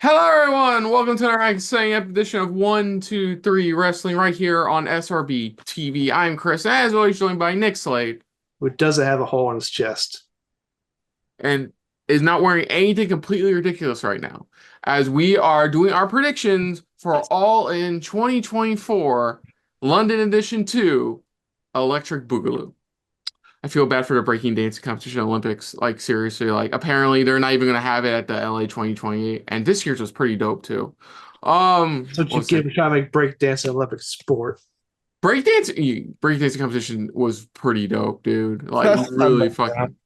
Hello, everyone. Welcome to our exciting edition of 1, 2, 3 Wrestling right here on SRB TV. I'm Chris, and as always, joined by Nick Slade, Who doesn't have a hole in his chest. and is not wearing anything completely ridiculous right now, as we are doing our predictions for All In 2024 London Edition 2 Electric Boogaloo. I feel bad for the breaking dance competition Olympics. Like, seriously, like, apparently they're not even going to have it at the LA 2028. And this year's was pretty dope, too. That's what you What's get it? for trying to make breakdance an Olympic sport. Breakdancing competition was pretty dope, dude. Like, That's not really like that. fucking.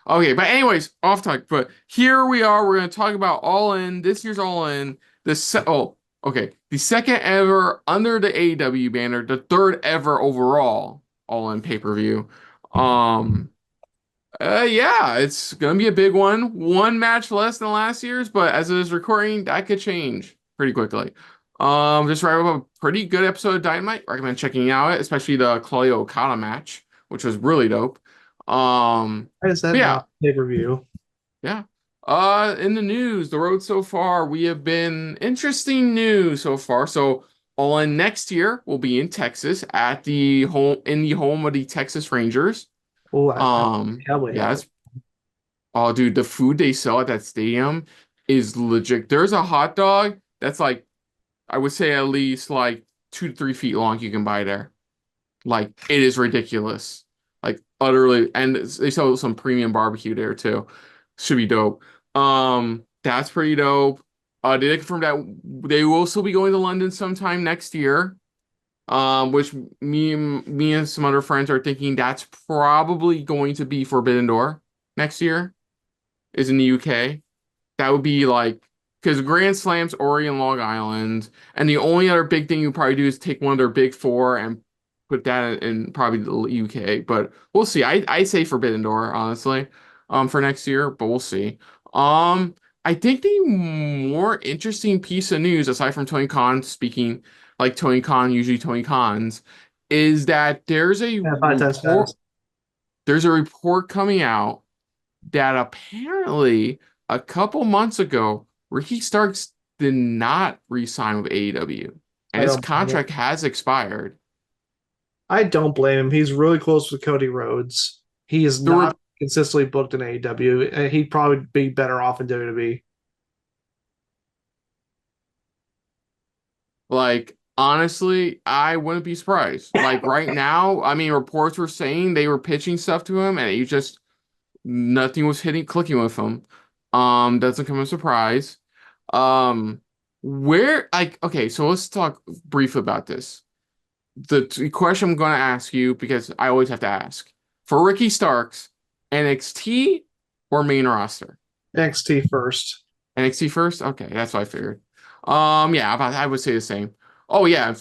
Okay, but anyways, off topic. But here we are. We're going to talk about All In, this year's All In. Okay. The second ever under the AEW banner, the third ever overall All In pay-per-view. Um, yeah, it's gonna be a big one. One match less than last year's, but as it is recording, that could change pretty quickly. Just right up a pretty good episode of Dynamite. Recommend checking out, especially the Claudio Okada match, which was really dope. Why is that But yeah, not pay-per-view? yeah. In the news, the road so far, we have been interesting news so far. So All In next year will be in Texas at the home of the Texas Rangers. Oh, I Cowboy Yeah, hat. it's Oh, dude, the food they sell at that stadium is legit. There's a hot dog that's like, I would say at least like 2 to 3 feet long you can buy there. Like, it is ridiculous. Like, utterly. And they sell some premium barbecue there too. Should be dope. That's pretty dope. They confirmed that they will still be going to London sometime next year. Which me and some other friends are thinking that's probably going to be Forbidden Door next year is in the UK. That would be like because Grand Slam's already in Long Island, and the only other big thing you probably do is take one of their big four and put that in probably the UK. But we'll see. I say Forbidden Door honestly, for next year, but we'll see. Um, I think the more interesting piece of news aside from Tony Khan speaking like Tony Khan usually Tony Khan's is that Yeah, 5 times fast. there's a report coming out that apparently a couple months ago, Ricky Starks did not re-sign with AEW, and I his don't blame contract him. has expired. I don't blame him. He's really close with Cody Rhodes. He is The re not consistently booked in AEW, and he'd probably be better off in WWE. like honestly, I wouldn't be surprised. Like right now, I mean, reports were saying they were pitching stuff to him, and he just nothing was clicking with him. Doesn't come as a surprise. Um, where like okay, so let's talk briefly about this. The question I'm going to ask you because I always have to ask for Ricky Starks, NXT or main roster? NXT first. NXT first? Okay, that's what I figured. Yeah, I would say the same. Oh yeah,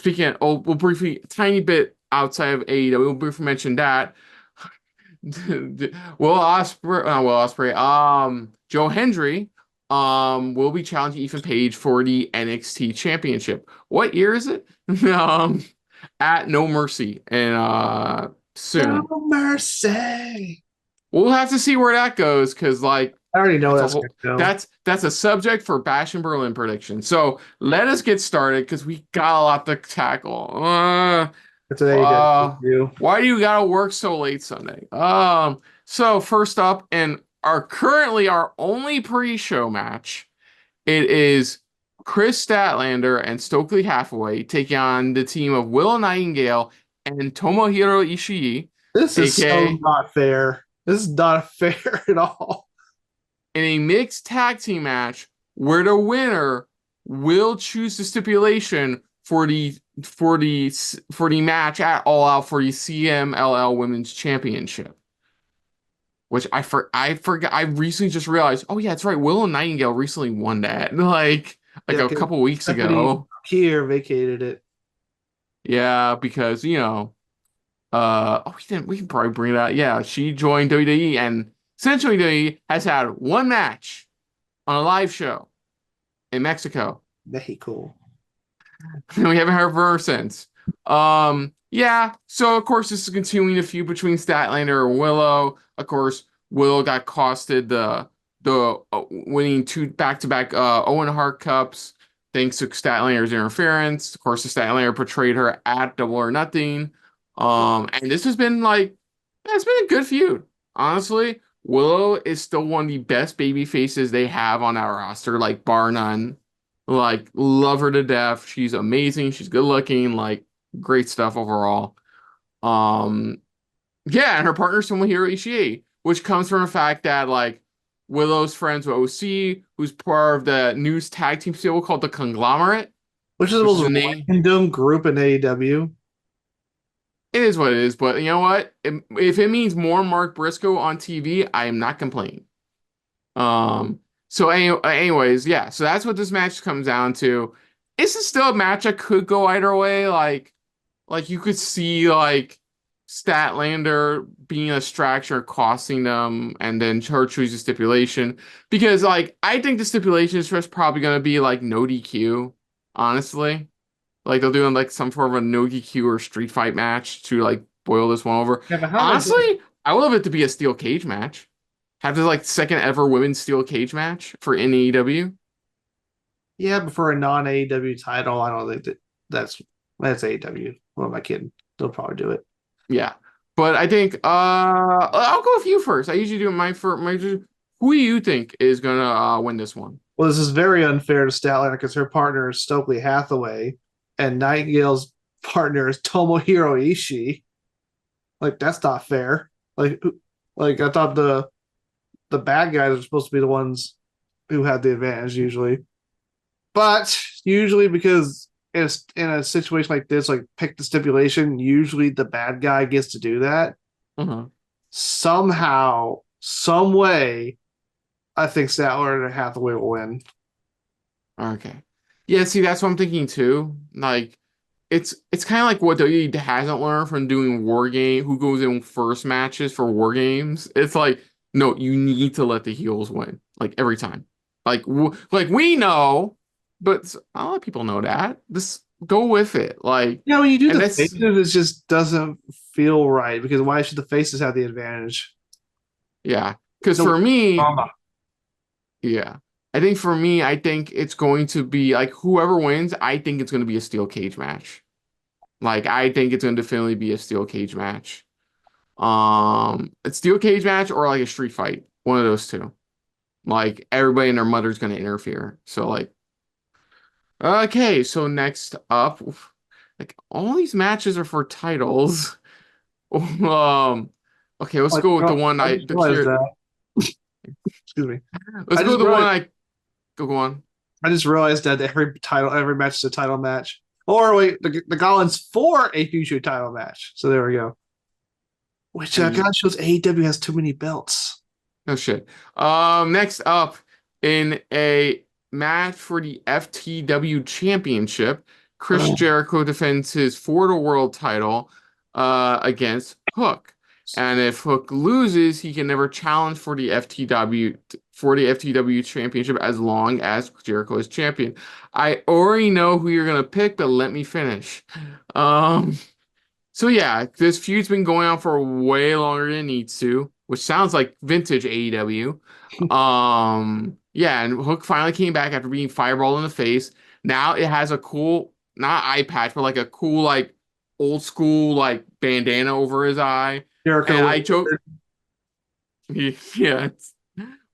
we'll briefly tiny bit outside of AEW. We'll briefly mention that. Will Ospreay, Joe Hendry, will be challenging Ethan Page for the NXT Championship. What year is it? Um, at No Mercy and No soon. mercy. We'll have to see where that goes because like I already know that's a that's whole gonna go. that's a subject for Bash and Berlin prediction. So let us get started because we got a lot to tackle. It's an AEW Uh review. why do you gotta work so late Sunday? So first up and our only pre-show match, it is Chris Statlander and Stokely Hathaway taking on the team of Willow Nightingale and Tomohiro Ishii, This is so aka not fair. This is not fair at all. in a mixed tag team match where the winner will choose the stipulation for the match at All Out for the CMLL Women's Championship. Which I forgot. I recently just realized. Oh yeah, that's right. Willow Nightingale recently won that, like Yeah, a 'cause couple weeks Stephanie ago. here vacated it. Yeah, because we can probably bring it out. Yeah, she joined WWE and essentially WWE has had one match on a live show in Mexico. Mexico. And we haven't heard from her since. Yeah, so of course this is continuing the feud between Statlander and Willow. Of course, Willow got costed the the winning two back-to-back Owen Hart Cups thanks to Statlander's interference. Of course, the Statlander portrayed her at Double or Nothing. And this has been like, it's been a good feud. Honestly, Willow is still one of the best baby faces they have on our roster, like bar none. Like, love her to death. She's amazing. She's good looking. Like, great stuff overall. Um, yeah, and her partner's Tomohiro Ishii, which comes from the fact that like Willow's friends with OC, who's part of the news tag team stable called the Conglomerate, Which is the which is most a name. random group in AEW. It is what it is, but you know what? If it means more Mark Briscoe on TV, I am not complaining. Anyways, yeah. So that's what this match comes down to. This is still a match that could go either way. Like you could see like Statlander being a distraction or costing them, and then her choosing stipulation. Because like I think the stipulation is just probably gonna be like no DQ, honestly. Like they'll do like some sort of a no DQ or street fight match to like boil this one over. Yeah, but how are they doing? Honestly, I would love it to be a steel cage match. Have this like second ever women's steel cage match for NAEW. Yeah, but for a non AEW title, I don't think that's AEW. What am I kidding? They'll probably do it. Yeah. But I think I'll go with you first. I usually do my who do you think is gonna win this one? Well, this is very unfair to Statlander because her partner is Stokely Hathaway, and Nightingale's partner is Tomohiro Ishii. Like that's not fair. Like I thought the bad guys are supposed to be the ones who had the advantage usually, but usually because it's in a situation like this, like pick the stipulation, usually the bad guy gets to do that. Uh-huh. Somehow, some way, I think Statler and Hathaway will win. Okay. Yeah, see, that's what I'm thinking too. Like, it's kind of like what WWE hasn't learned from doing war game, who goes in first matches for war games. It's like, no, you need to let the heels win, like every time. Like we know, but a lot of people know that. Just go with it. Like, Yeah, when you do and the that's faces, it just doesn't feel right because why should the faces have the advantage? yeah. Because No for me, drama. yeah. I think for me, I think it's going to be like whoever wins, I think it's going to be a steel cage match. Like I think it's going to definitely be a steel cage match. A steel cage match or like a street fight. One of those two. Like everybody and their mother's going to interfere. So like okay, so next up like all these matches are for titles. Um okay, let's Like, go with the one I I just realized here. that. Excuse me. Let's I go with just the one realized I go on. I just realized that every match is a title match. Or wait, the Gollins for a future title match. So there we go. Which And kind of shows AEW has too many belts. no shit. Next up in a match for the FTW Championship, Chris Ugh. Jericho defends his for the world title against Hook. And if Hook loses, he can never challenge for the FTW Championship as long as Jericho is champion. I already know who you're gonna pick, but let me finish. Um so yeah, this feud's been going on for way longer than it needs to, which sounds like vintage AEW. Yeah, and Hook finally came back after being fireballed in the face. Now it has a cool, not eye patch, but like a cool, like old school, like bandana over his eye. And Jericho. I joke, yeah,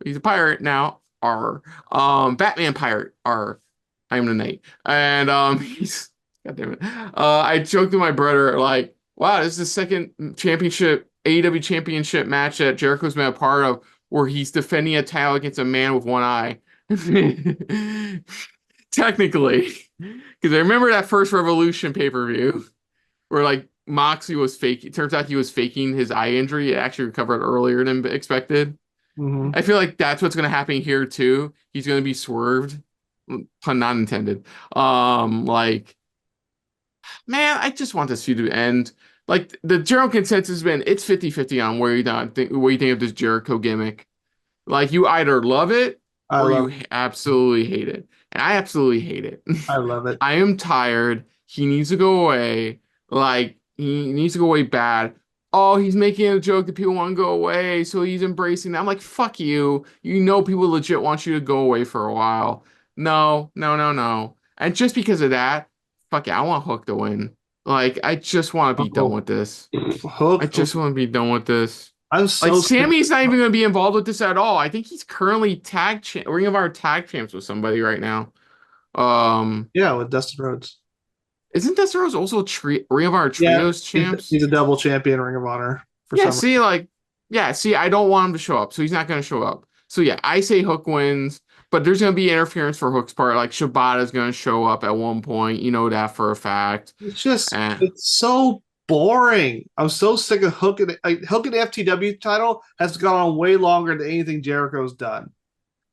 he's a pirate now. R. Batman pirate. R. I am the knight. And he's God damn it. I joked to my brother like, wow, this is the second championship AEW championship match that Jericho's been a part of where he's defending a title against a man with one eye. Technically, because I remember that first Revolution pay-per-view where like Moxley was fake. It turns out he was faking his eye injury. It actually recovered earlier than expected. Mm-hmm. I feel like that's what's going to happen here too. He's going to be swerved, pun not intended. Like, man, I just want this feud to end. Like the general consensus has been it's 50-50 on what you think of this Jericho gimmick. Like you either love it I or love you absolutely hate it. And I absolutely hate it. I love it. I am tired. He needs to go away. Like he needs to go away bad. oh, he's making a joke that people want to go away, so he's embracing that. I'm like, fuck you. You know people legit want you to go away for a while. No, no, no, no. And just because of that, fuck it, I want Hook to win. Like, I just want to be done Oh, with this. I Hook. just want to be done with this. I'm Like, so sick. Sammy's not even going to be involved with this at all. I think he's currently Ring of Honor tag champs with somebody right now. Um, Yeah, with Dustin Rhodes. isn't Desteros also Ring of Honor Yeah, trios champs? he's a double champion Ring of Honor for Yeah, some see, reason. like, yeah, see, I don't want him to show up, so he's not going to show up. So yeah, I say Hook wins, but there's going to be interference for Hook's part. Like Shibata's going to show up at one point, you know that for a fact. It's just And it's so boring. I'm so sick of Hook and Hook and FTW title has gone on way longer than anything Jericho's done.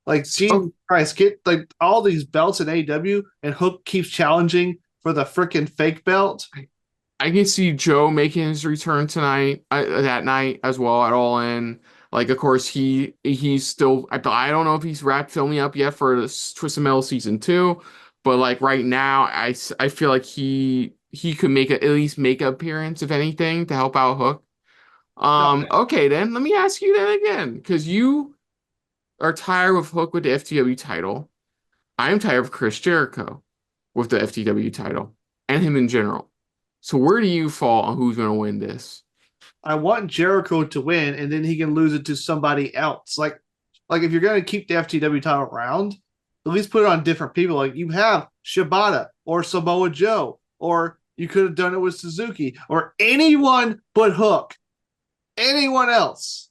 Like, Jesus oh, Christ, get like all these belts in AEW, and Hook keeps challenging for the freaking fake belt. I can see Joe making his return tonight, that night as well at All In. Like, of course, he's still. I don't know if he's wrapped filming up yet for this Twisted Metal season 2, but like right now, I feel like he could at least make an appearance if anything to help out Hook. No, Okay, then let me ask you that again, because you are tired of Hook with the FTW title. I'm tired of Chris Jericho with the FTW title and him in general. So where do you fall on who's going to win this? I want Jericho to win, and then he can lose it to somebody else. Like if you're going to keep the FTW title around, at least put it on different people. Like you have Shibata or Samoa Joe, or you could have done it with Suzuki or anyone but Hook. Anyone else.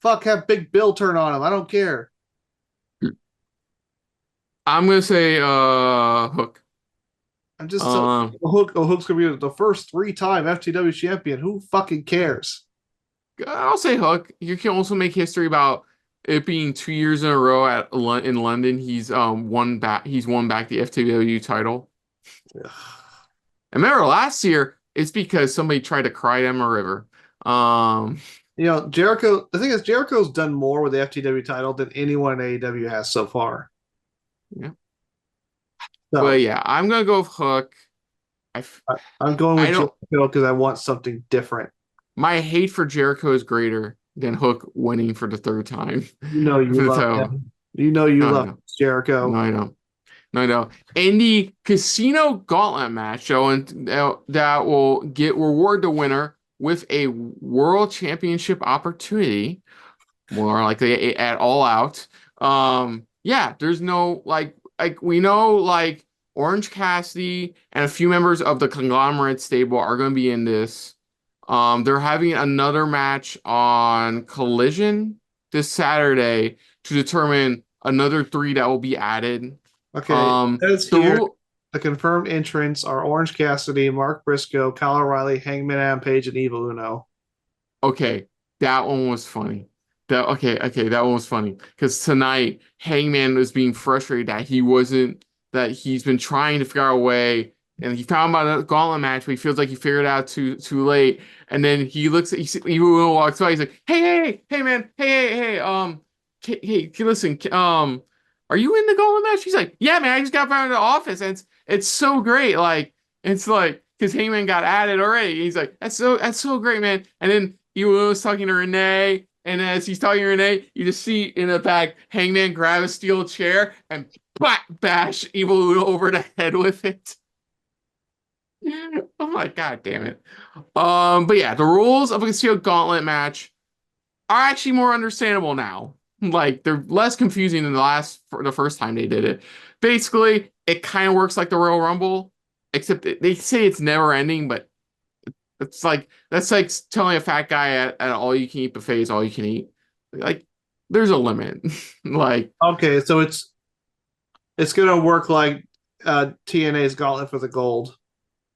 Fuck, have Big Bill turn on him. I don't care. I'm going to say Hook. I'm just so Um Hook. Oh, Hook's gonna be the first 3-time FTW champion. Who fucking cares? I'll say Hook. You can also make history about it being 2 years in a row in London. He's won back the FTW title. And remember last year, it's because somebody tried to cry them a river. Um You know, Jericho. The thing is, Jericho's done more with the FTW title than anyone in AEW has so far. yeah. So But yeah, I'm gonna go with Hook. I, f- I'm going I with don't. Jericho because I want something different. My hate for Jericho is greater than Hook winning for the third time You know, you for the love title. him. You know, you No, I love know. No, Jericho. I know. No, I know. In the Casino Gauntlet match, though, and that will reward the winner with a World Championship opportunity, more likely at All Out. Yeah, there's no like we know like Orange Cassidy and a few members of the Conglomerate stable are going to be in this. They're having another match on Collision this Saturday to determine another three that will be added. Okay, it says The here rule, the confirmed entrants are Orange Cassidy, Mark Briscoe, Kyle O'Reilly, Hangman Adam Page, and Evil Uno. okay, that one was funny. Okay, that one was funny because tonight Hangman was being frustrated that he's been trying to figure out a way, and he found about a gauntlet match, but he feels like he figured it out too late. And then he walks by, he's like, hey, man, hey, listen, are you in the gauntlet match? He's like, yeah, man, I just got back into the office, and it's so great, like it's like because Hangman got added already. He's like, that's so great, man. And then he was talking to Renee, and as he's talking to Renee, you just see in the back Hangman grab a steel chair and bash Evil Uno over the head with it. Oh my god, damn it. But yeah, the rules of a Casino Gauntlet match are actually more understandable now. Like they're less confusing than the first time they did it. Basically, it kind of works like the Royal Rumble, except they say it's never ending, but that's like telling a fat guy at all you can eat buffet is all you can eat. Like there's a limit. Like Okay, so it's gonna work like TNA's Gauntlet for the Gold.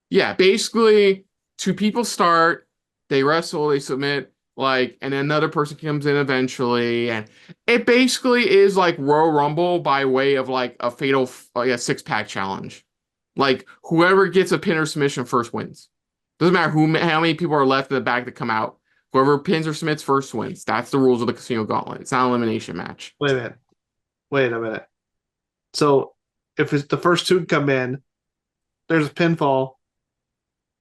yeah, basically two people start, they wrestle, they submit, like, and then another person comes in eventually, and it basically is like Royal Rumble by way of like a fatal like a 6-pack challenge. Like whoever gets a pin or submission first wins. Doesn't matter how many people are left in the back to come out. Whoever pins or submits first wins. That's the rules of the Casino Gauntlet. It's not an elimination match. Wait a minute. Wait a minute. So if it's the first two come in, there's a pinfall.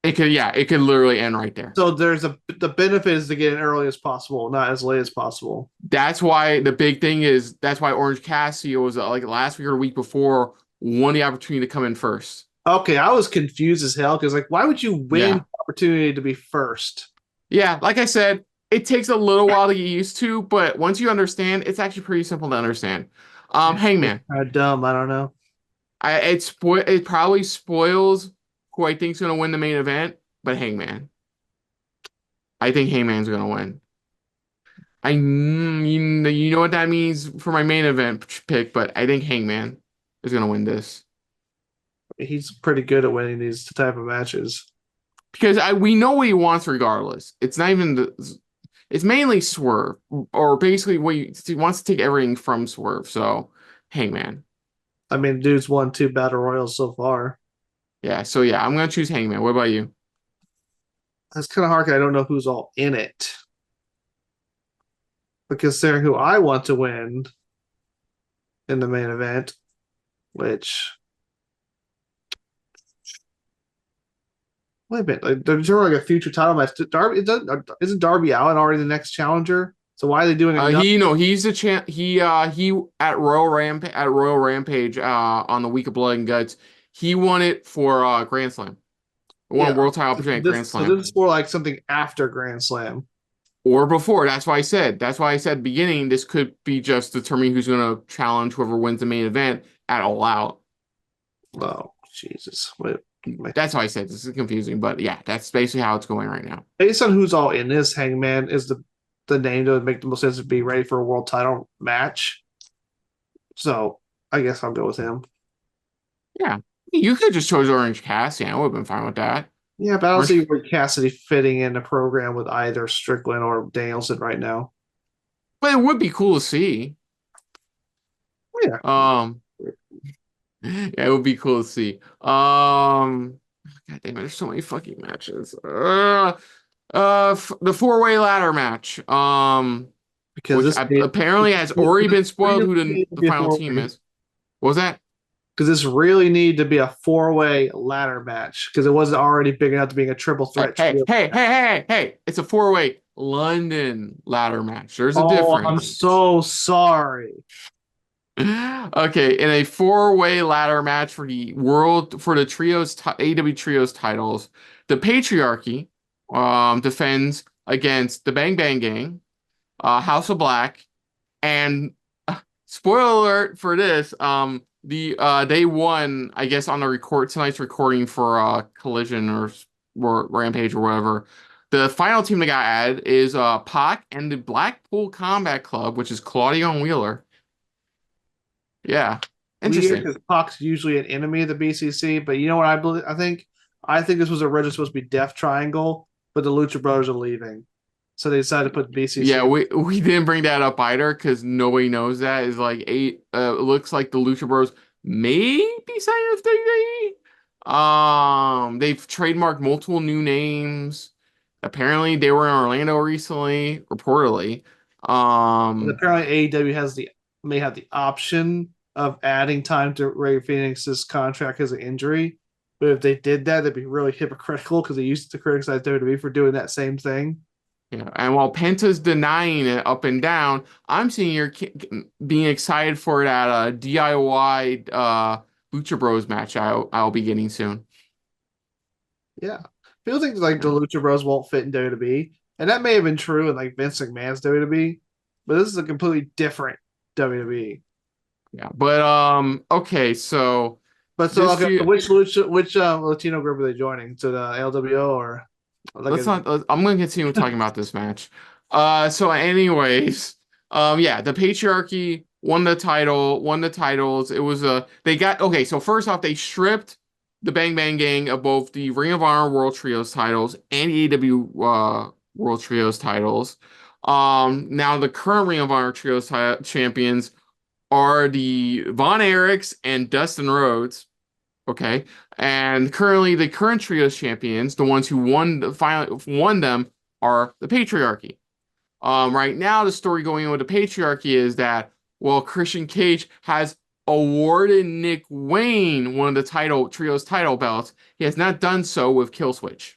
it could literally end right there. So the benefit is to get in early as possible, not as late as possible. That's why the big thing is that's why Orange Cassidy was like last week or the week before won the opportunity to come in first. Okay, I was confused as hell because like, why would you win Yeah. the opportunity to be first? Yeah, like I said, it takes a little while to get used to, but once you understand, it's actually pretty simple to understand. Hangman. Dumb. I don't know. It probably spoils who I think's gonna win the main event, but Hangman. I think Hangman's gonna win. You know what that means for my main event pick, but I think Hangman is gonna win this He's pretty good at winning these type of matches. because I we know what he wants regardless. It's not even it's mainly Swerve or basically he wants to take everything from Swerve. So Hangman, I mean, dude's won 2 battle royals so far. yeah. So yeah, I'm gonna choose Hangman. What about you? That's kind of hard 'cause I don't know who's all in it. But considering who I want to win in the main event, which wait a minute, like they're doing like a future title match. Darby isn't Darby Allin already the next challenger? So why are they doing another? He's the champ. He at Royal Rampage on the week of Blood and Guts. He won it for Grand Slam. Won Yeah, a world title opportunity at Grand so Slam this is more like something after Grand Slam. or before. That's why I said. That's why I said beginning. This could be just determining who's going to challenge whoever wins the main event at All Out. Oh Jesus! Wait, That's why I said this is confusing, but yeah, that's basically how it's going right now. based on who's all in this, Hangman is the name that would make the most sense to be ready for a world title match. So I guess I'll go with him. Yeah, you could just choose Orange Cassidy. I would have been fine with that. Yeah, but I don't Orange, see Rick Cassidy fitting in the program with either Strickland or Danielson right now. but it would be cool to see. Yeah, Um, yeah, it would be cool to see. God damn it, there's so many fucking matches. The four-way ladder match. because Which apparently has already been spoiled who the final team is. What was that? Because this really needed to be a 4-way ladder match because it wasn't already big enough to being a triple threat. Hey! It's a four-way London ladder match. There's a Oh, difference. I'm so sorry. Okay, in a four-way ladder match for the trios AEW trios titles, the Patriarchy defends against the Bang Bang Gang, House of Black, and spoiler alert for this, they won, I guess, on the tonight's recording for Collision or Rampage or whatever. The final team that got added is Pac and the Blackpool Combat Club, which is Claudio and Wheeler. Yeah, Weird interesting. because Pac's usually an enemy of the BCC, but you know what I believe? I think this was originally supposed to be Death Triangle, but the Lucha Brothers are leaving, so they decided to put BCC. Yeah, we didn't bring that up either because nobody knows that. It's like it looks like the Lucha Bros may be signing with WWE. They've trademarked multiple new names. Apparently, they were in Orlando recently, reportedly. And apparently AEW may have the option of adding time to Ray Phoenix's contract as an injury. But if they did that, that'd be really hypocritical because they used to criticize WWE for doing that same thing. Yeah, and while Penta's denying it up and down, I'm sitting here being excited for that DIY Lucha Bros match I'll be getting soon. Yeah. People think like the Lucha Bros won't fit in WWE. And that may have been true in like Vince McMahon's WWE, but this is a completely different WWE. Yeah, but okay, so But so okay, which Latino group are they joining? To the LWO or like let's not. I'm going to continue talking about this match. So anyways, yeah, the Patriarchy won the titles. It was they got okay. So first off, they stripped the Bang Bang Gang of both the Ring of Honor World Trios titles and AEW World Trios titles. Now the current Ring of Honor Trios champions are the Von Erichs and Dustin Rhodes. Okay. And currently the current trios champions, the ones who won them are the Patriarchy. Right now the story going on with the Patriarchy is that well Christian Cage has awarded Nick Wayne one of the trios title belts. He has not done so with Killswitch.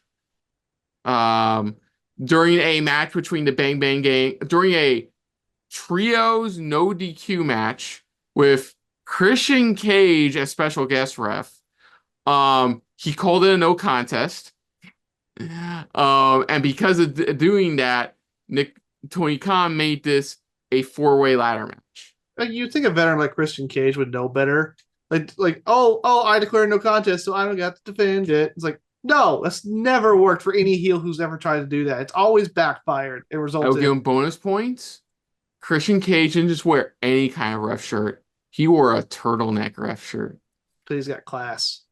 Um, during a match between the Bang Bang Gang, during a trios no DQ match with Christian Cage as special guest ref. He called it a no contest. And because of doing that, Tony Khan made this a four-way ladder match. Like you think a veteran like Christian Cage would know better. Oh, I declare no contest, so I don't got to defend it. It's like, no, that's never worked for any heel who's ever tried to do that. It's always backfired. It I will resulted give in him bonus points. Christian Cage didn't just wear any kind of ref shirt. He wore a turtleneck ref shirt. he's got class.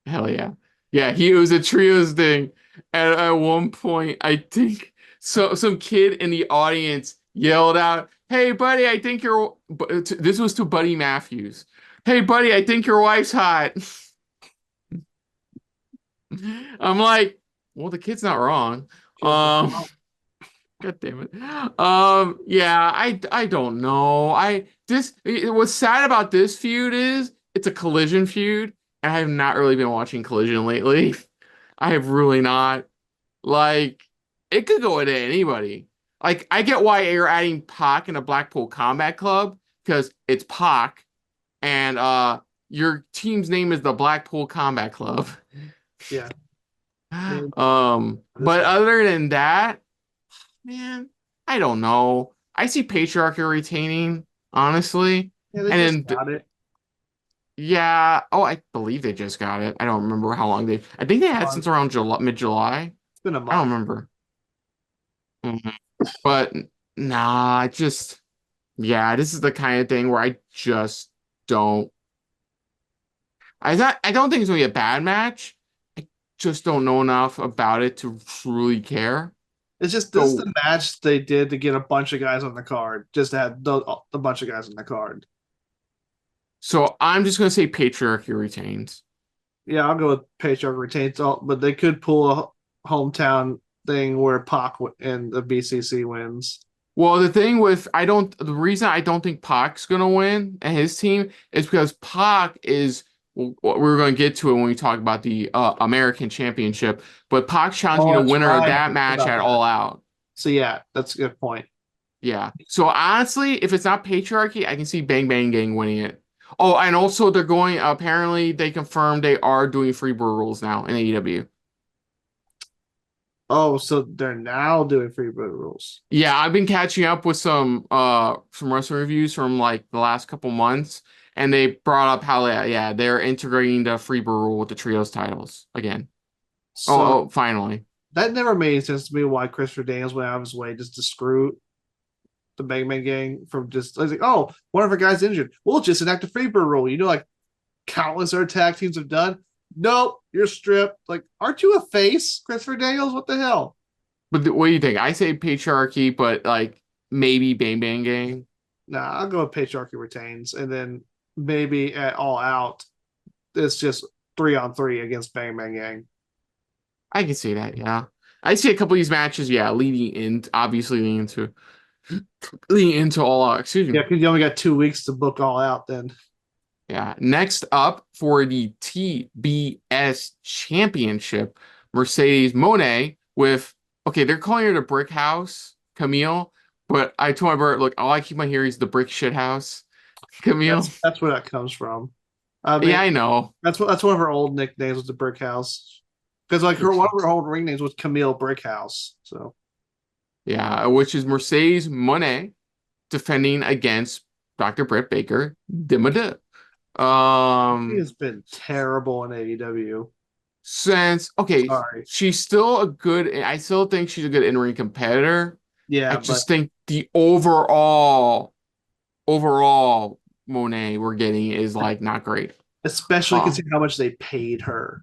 Hell yeah. Yeah, he was a trios thing. And at one point, I think some kid in the audience yelled out, "Hey, buddy, I think your..." This was to Buddy Matthews. "Hey, buddy, I think your wife's hot." I'm like, well, the kid's not wrong. Um, God damn it. Yeah, I don't know. What's sad about this feud is it's a Collision feud, and I have not really been watching Collision lately. I have really not. Like, it could go into anybody. Like, I get why you're adding Pac in a Blackpool Combat Club because it's Pac, and your team's name is the Blackpool Combat Club. Yeah. But other than that, man, I don't know. I see patriarchy retaining, honestly. Yeah, they just And then, got it. yeah, oh, I believe they just got it. I don't remember how long I think they had since around July, mid-July. It's been a I don't month. remember. Mhm. But nah, yeah, this is the kind of thing where I just don't. I don't think it's gonna be a bad match. I just don't know enough about it to truly care. It's just this is So the match they did to get a bunch of guys on the card. Just to have the bunch of guys on the card. so I'm just gonna say patriarchy retains. Yeah, I'll go with Patriarch retains all, but they could pull a hometown thing where Pac and the BCC wins. Well, the reason I don't think Pac's gonna win and his team is because Pac is, well, we're gonna get to it when we talk about the American Championship, but Pac's challenging Oh, the that's winner of right. I that forgot match about at that. All Out. So yeah, that's a good point. Yeah. So honestly, if it's not patriarchy, I can see Bang Bang Gang winning it. Oh, and also apparently they confirmed they are doing free brew rules now in AEW. Oh, so they're now doing freebird rules. Yeah, I've been catching up with some wrestling reviews from like the last couple months, and they brought up how yeah, they're integrating the free brew rule with the trios titles again. So Finally. that never made sense to me why Christopher Daniels went out of his way just to screw the Bang Bang Gang from just like, oh, one of our guys injured. We'll just enact a freebird rule. You know, like countless other tag teams have done. Nope, you're stripped. Like, aren't you a face, Christopher Daniels? What the hell? But what do you think? I say patriarchy, but like maybe Bang Bang Gang. Nah, I'll go with Patriarchy retains, and then maybe at All Out, it's just 3-on-3 against Bang Bang Gang. I can see that, yeah. I see a couple of these matches, yeah, obviously leading into All Out. Excuse Yeah, me. because you only got 2 weeks to book All Out. Then Yeah. Next up for the TBS Championship, Mercedes Moné with, okay, they're calling her the Brick House, Camille, but I told my brother, look, all I keep on hearing is the Brick Shit House, Camille. that's where that comes from. I Yeah, mean, I know. that's one of her old nicknames was the Brick House. Because like her one of her old ring names was Camille Brickhouse. So Yeah, which is Mercedes Moné defending against Dr. Britt Baker, Dimada. she Um, has been terrible in AEW. since okay, Sorry. I still think she's a good in-ring competitor. I Yeah, but just think the overall Monet we're getting is like not great. especially Uh, considering how much they paid her.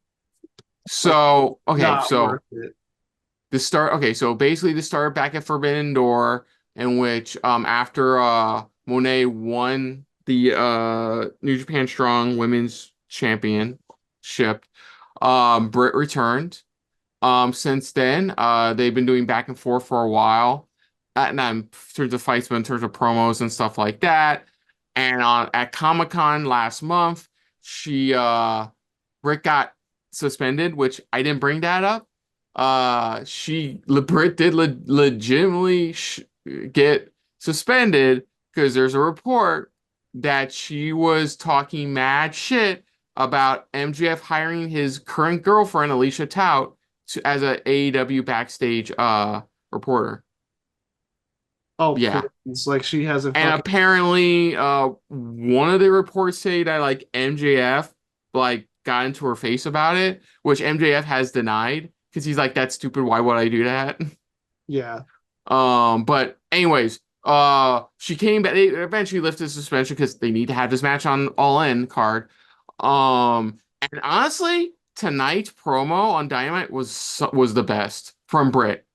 Like so okay, not so worth it. so basically the start back at Forbidden Door in which after Monet won the New Japan Strong Women's Championship, Britt returned. Since then, they've been doing back and forth for a while. Not in terms of fights, but in terms of promos and stuff like that. And at Comic-Con last month, she Britt got suspended, which I didn't bring that up. Britt did legitimately get suspended because there's a report that she was talking mad shit about MJF hiring his current girlfriend Alicia Tout as a AEW backstage reporter. Oh, Yeah. please. Like she has a And fucking apparently, one of the reports say that like MJF like got into her face about it, which MJF has denied because he's like, "That's stupid. Why would I do that?" yeah. But anyways, she came back. They eventually lifted suspension because they need to have this match on All In card. And honestly, tonight's promo on Dynamite was the best from Britt.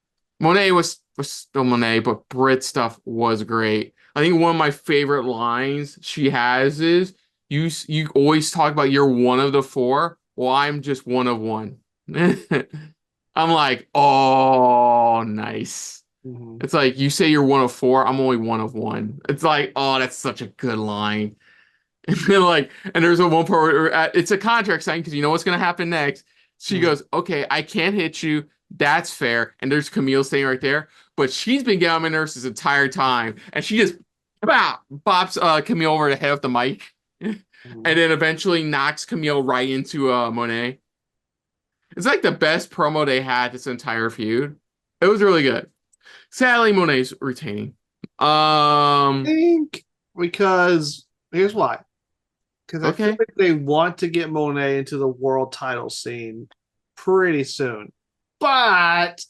Monet was still Monet, but Brit stuff was great. I think one of my favorite lines she has is you always talk about you're one of the four. Well, I'm just one of one. I'm like, oh, nice. Hmm. It's like you say you're one of four. I'm only one of one. It's like, oh, that's such a good line. And then like, and there's a one part where it's a contract sign because you know what's gonna happen next. She Hmm. goes, okay, I can't hit you. That's fair. And there's Camille staying right there, but she's been getting on my nerves this entire time, and she just bops Camille over the head with the mic, and Hmm. then eventually knocks Camille right into Monet. It's like the best promo they had this entire feud. It was really good. Sadly, Monet's retaining. I Um, think because here's why. Because I feel okay. like they want to get Monet into the world title scene pretty soon. But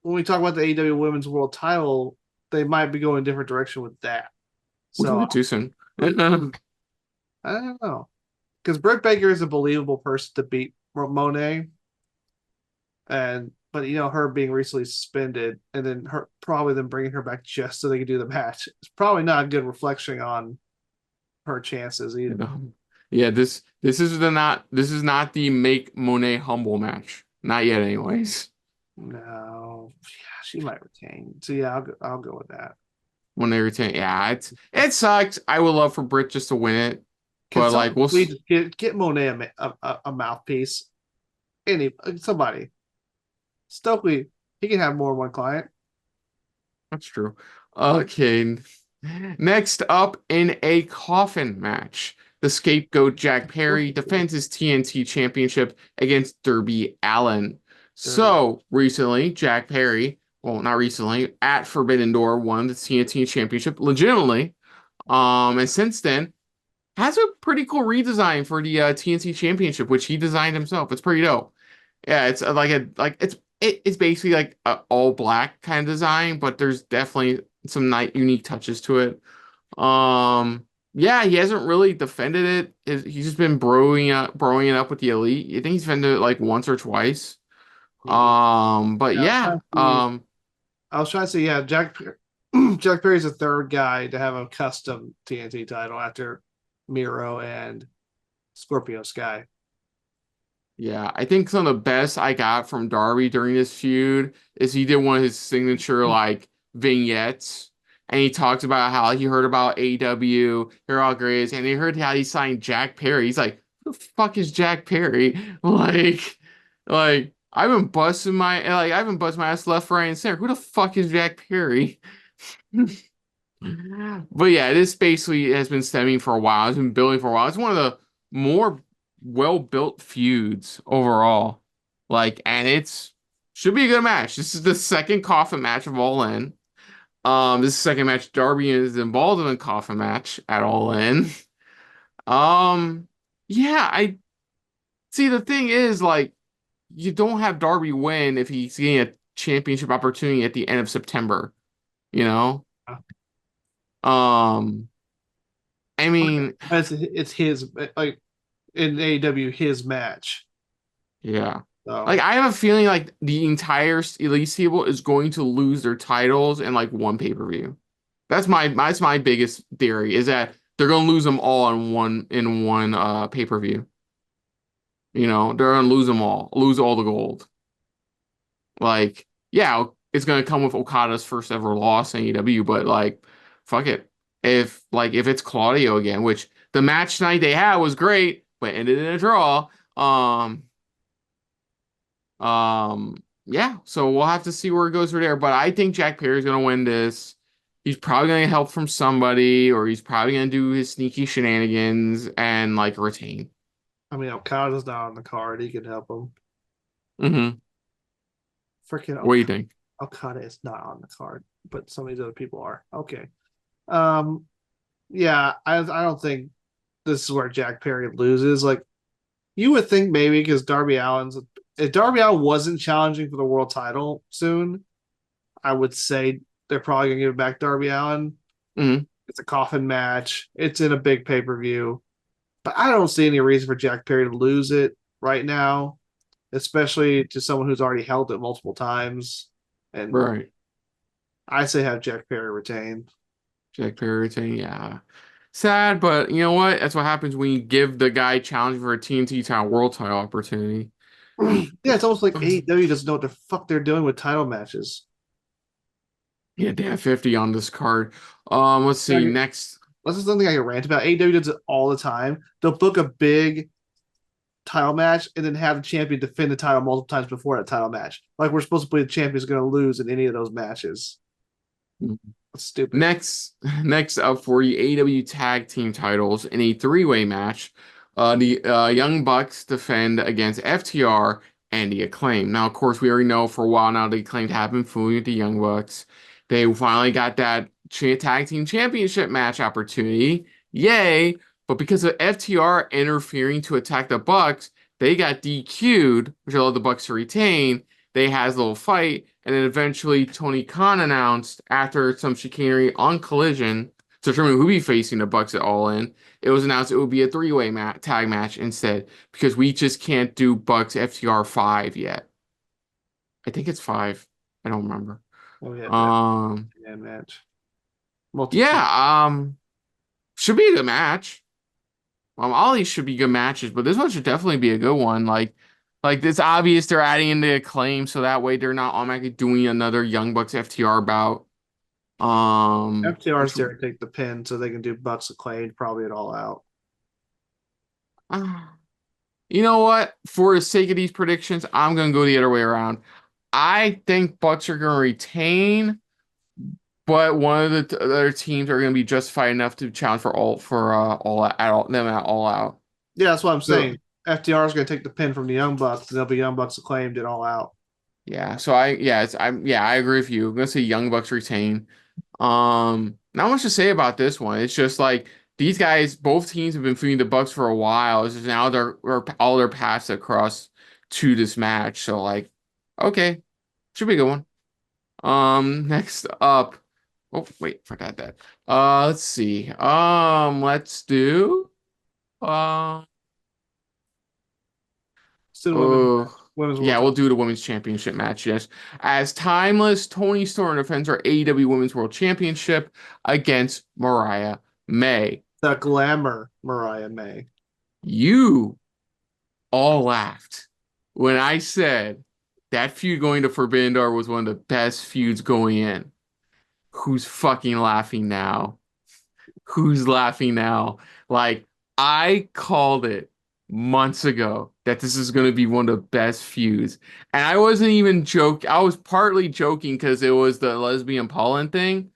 when we talk about the AEW Women's World Title, they might be going a different direction with that. We So took it too soon. I don't know. Because Britt Baker is a believable person to beat Monet, and but her being recently suspended and then her probably then bringing her back just so they could do the match. It's probably not a good reflection on her chances either. Yeah, this is not the make Monet humble match. Not yet, anyways. No, yeah, she might retain. So yeah, I'll go with that. When they retain, yeah, it sucks. I would love for Britt just to win it, Can but someone like we'll. please get Monet a mouthpiece? Somebody. Stokely, he can have more than one client. That's true. Okay. Next up in a coffin match, the scapegoat Jack Perry defends his TNT Championship against Darby Allin. Derby. So recently, Jack Perry, well, not recently, at Forbidden Door won the TNT Championship legitimately. And since then has a pretty cool redesign for the TNT Championship, which he designed himself. It's pretty dope. Yeah, it's it's basically like a all black kind of design, but there's definitely some nice unique touches to it. Yeah, he hasn't really defended it. He's just been broing it up with the elite. I think he's defended it like once or twice. Mhm. But Yeah, yeah, I was trying to say, yeah, Jack Perry's the third guy to have a custom TNT title after Miro and Scorpio Sky. yeah, I think some of the best I got from Darby during this feud is he did one of his signature like vignettes, and he talked about how he heard about AEW, heard how great it is, and he heard how he signed Jack Perry. He's like, "Who the fuck is Jack Perry?" Like I've been busting my ass left, right, and center. Who the fuck is Jack Perry? But yeah, this basically has been stemming for a while. It's been building for a while. It's one of the more well-built feuds overall. Like, and it's should be a good match. This is the second coffin match of All In. This is the second match Darby is involved in a coffin match at All In. Um, yeah, I see. The thing is, like, you don't have Darby win if he's getting a championship opportunity at the end of September. You know. Um, I mean. It's his like in AEW his match. Yeah. Like So I have a feeling like the entire Elite stable is going to lose their titles in like one pay-per-view. That's my biggest theory is that they're gonna lose them all in one pay-per-view. You know, they're gonna lose them all, lose all the gold. Like, yeah, it's gonna come with Okada's first ever loss in AEW, but like, fuck it. If it's Claudio again, which the match night they had was great, but ended in a draw. Um, Um, yeah, so we'll have to see where it goes from there. But I think Jack Perry's gonna win this. He's probably gonna get help from somebody, or he's probably gonna do his sneaky shenanigans and like retain. I mean, Okada's not on the card. He can help him. Hmm. Freaking What do you think? Okada is not on the card, but some of these other people are. Okay. Um, yeah, I don't think this is where Jack Perry loses. Like you would think maybe because Darby Allin's if Darby Allin wasn't challenging for the world title soon, I would say they're probably gonna give it back to Darby Allin. Hmm. It's a coffin match. It's in a big pay per view, but I don't see any reason for Jack Perry to lose it right now, especially to someone who's already held it multiple times. And Right. I say have Jack Perry retain. Jack Perry retain, yeah. Sad, but you know what? That's what happens when you give the guy challenging for a TNT title world title opportunity. Yeah, it's almost like AEW doesn't know what the fuck they're doing with title matches. Yeah, they have 50 on this card. Let's see. Like, Next. this is something I can rant about. AEW does it all the time. They'll book a big title match and then have the champion defend the title multiple times before that title match. Like we're supposed to believe the champion is going to lose in any of those matches. That's stupid. Next up for the AEW Tag Team titles in a three-way match, the Young Bucks defend against FTR and the Acclaim. Now, of course, we already know for a while now the Acclaim have been fooling with the Young Bucks. They finally got that Tag Team Championship match opportunity. Yay! But because of FTR interfering to attack the Bucks, they got DQ'd, which allowed the Bucks to retain. They had a little fight, and then eventually Tony Khan announced after some chicanery on Collision to determine who would be facing the Bucks at All In. It was announced it would be a three-way tag match instead because we just can't do Bucks FTR 5 yet. I think it's 5. I don't remember. Oh yeah, Um, that match. Multi-team. yeah, should be a good match. All these should be good matches, but this one should definitely be a good one. Like it's obvious they're adding in the Acclaim, so that way they're not automatically doing another Young Bucks FTR bout. FTR's Which there to take the pin so they can do Bucks Acclaimed probably at all out. uh, you know what? For the sake of these predictions, I'm gonna go the other way around. I think Bucks are gonna retain, but one of the other teams are gonna be justified enough to challenge for them at all out. Yeah, that's what I'm So saying. FTR is going to take the pin from the Young Bucks, and they'll be Young Bucks Acclaimed and all out. yeah, I agree with you. I'm gonna say Young Bucks retain. Not much to say about this one. It's just like these guys, both teams have been feeding the Bucks for a while. It's just now they're all their paths across to this match. So like, okay, should be a good one. Next up. Oh, wait, forgot that. Let's see. Let's do. Uh, Still women's oh, women's world yeah, title. we'll do the women's championship match. Yes, as timeless Tony Storm defends her AEW Women's World Championship against Mariah May. The glamour Mariah May. You all laughed when I said that feud going to Forbidden Door was one of the best feuds going in. Who's fucking laughing now? Who's laughing now? Like, I called it months ago that this is going to be one of the best feuds. And I wasn't even joking. I was partly joking because it was the lesbian pollen thing.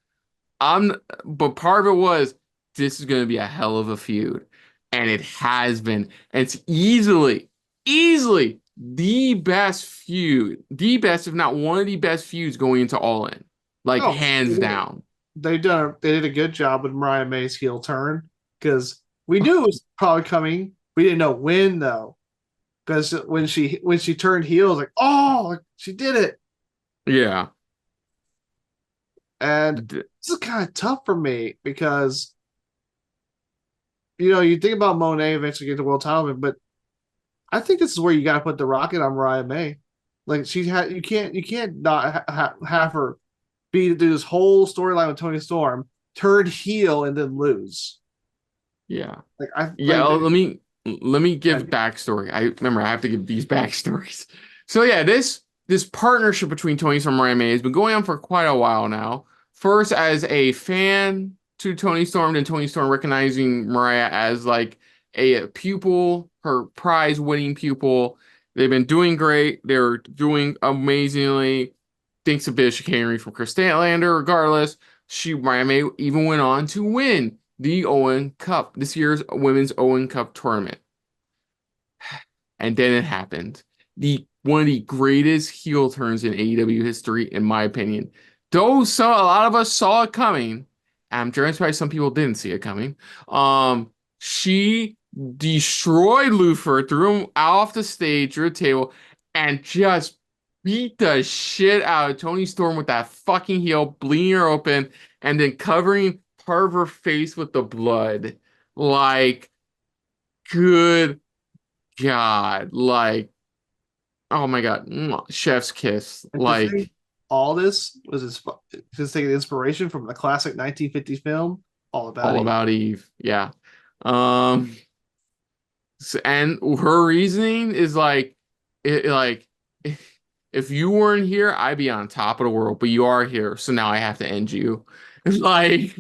I'm, but part of it was this is going to be a hell of a feud. And it has been. And it's easily the best feud, the best, if not one of the best feuds going into All In. Like, Oh, hands down. they did a good job with Mariah May's heel turn because we knew it was probably coming. We didn't know when though. Because when she turned heel, I was like, oh, like, she did it. Yeah. And D- this is kind of tough for me because you think about Monet eventually getting the world title, but I think this is where you got to put the rocket on Mariah May. Like she had, you can't not have her be do this whole storyline with Tony Storm, turn heel, and then lose. Yeah. Like I Yeah, like let me yeah, give backstory. I remember I have to give these backstories. So yeah, this partnership between Tony Storm and Mariah May has been going on for quite a while now. First as a fan to Tony Storm, and Tony Storm recognizing Mariah as like a pupil, her prize winning pupil, They've been doing great. They're doing amazingly. Thanks a bit of chicanery from Chris Statlander. Regardless, Miami even went on to win the Owen Cup, this year's Women's Owen Cup tournament. And then it happened. The one of the greatest heel turns in AEW history, in my opinion. Though a lot of us saw it coming, I'm sure surprised some people didn't see it coming. She destroyed Lufer, threw him off the stage, through a table, and just beat the shit out of Toni Storm with that fucking heel, bleeding her open, and then covering part of her face with the blood. Like, good God, like, oh my God, chef's kiss. And to Like, think all this was just taking inspiration from the classic 1950s film All About all Eve. about Eve. Yeah. Um, and her reasoning is like, like, if you weren't here, I'd be on top of the world, but you are here, so now I have to end you. It's like,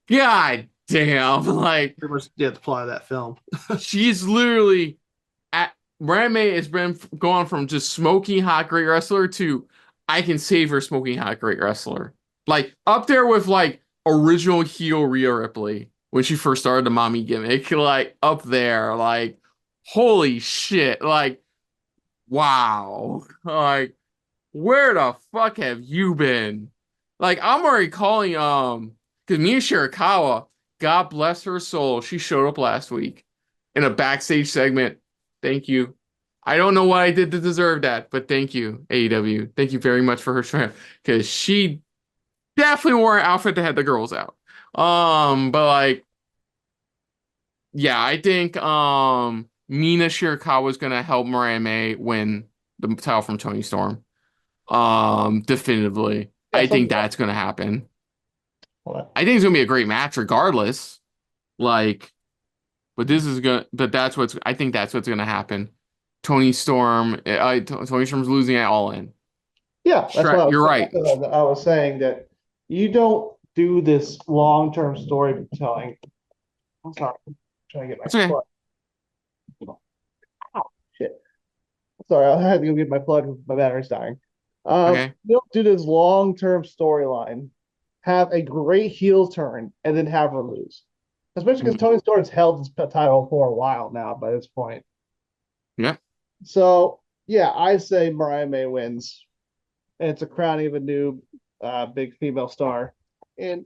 God damn, like, Pretty much, yeah, the plot of that film. she's literally at Brand May has been gone from just smoking hot great wrestler to I can save her smoking hot great wrestler. Like up there with like original heel Rhea Ripley when she first started the mommy gimmick. Like up there, like holy shit, like wow. Like where the fuck have you been? Like I'm already calling because Mia Shirakawa, God bless her soul, she showed up last week in a backstage segment. Thank you. I don't know what I did to deserve that, but thank you, AEW. Thank you very much for her strength because she definitely wore an outfit that had the girls out. But like, yeah, I think Mina Shirakawa is gonna help Mariah May win the title from Toni Storm. Definitively. Yeah, I think something that's gonna happen. like I think it's gonna be a great match regardless. Like, but I think that's what's gonna happen. Tony Storm's losing at All In. yeah, that's what I was You're saying. right. I was saying that you don't do this long-term storytelling. I'm sorry, I'm trying to get my It's okay. plug. Oh, shit. Sorry, I had to go get my plug. My battery's dying. Okay. You don't do this long-term storyline. Have a great heel turn and then have her lose. Especially because Mm, Tony Storm's held this title for a while now by this point. yeah. So yeah, I say Mariah May wins, and it's a crowning of a new big female star in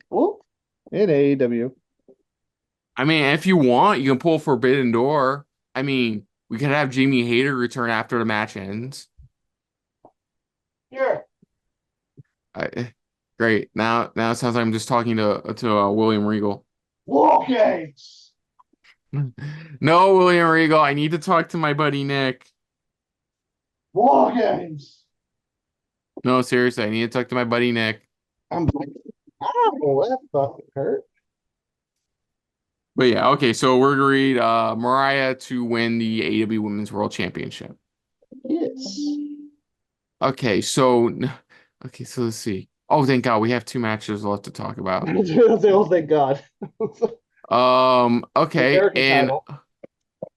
AEW. I mean, if you want, you can pull Forbidden Door. I mean, we could have Jamie Hayter return after the match ends. Sure. Great. Now it sounds like I'm just talking to William Regal. War games. No, William Regal. I need to talk to my buddy Nick. War games. No, seriously, I need to talk to my buddy Nick. I'm like, oh, that fucking hurt. But yeah, okay, so we're agreed. Mariah to win the AEW Women's World Championship. Yes. Okay, so let's see. Oh, thank God, we have two matches left to talk about. Oh, thank God. Okay, American and title.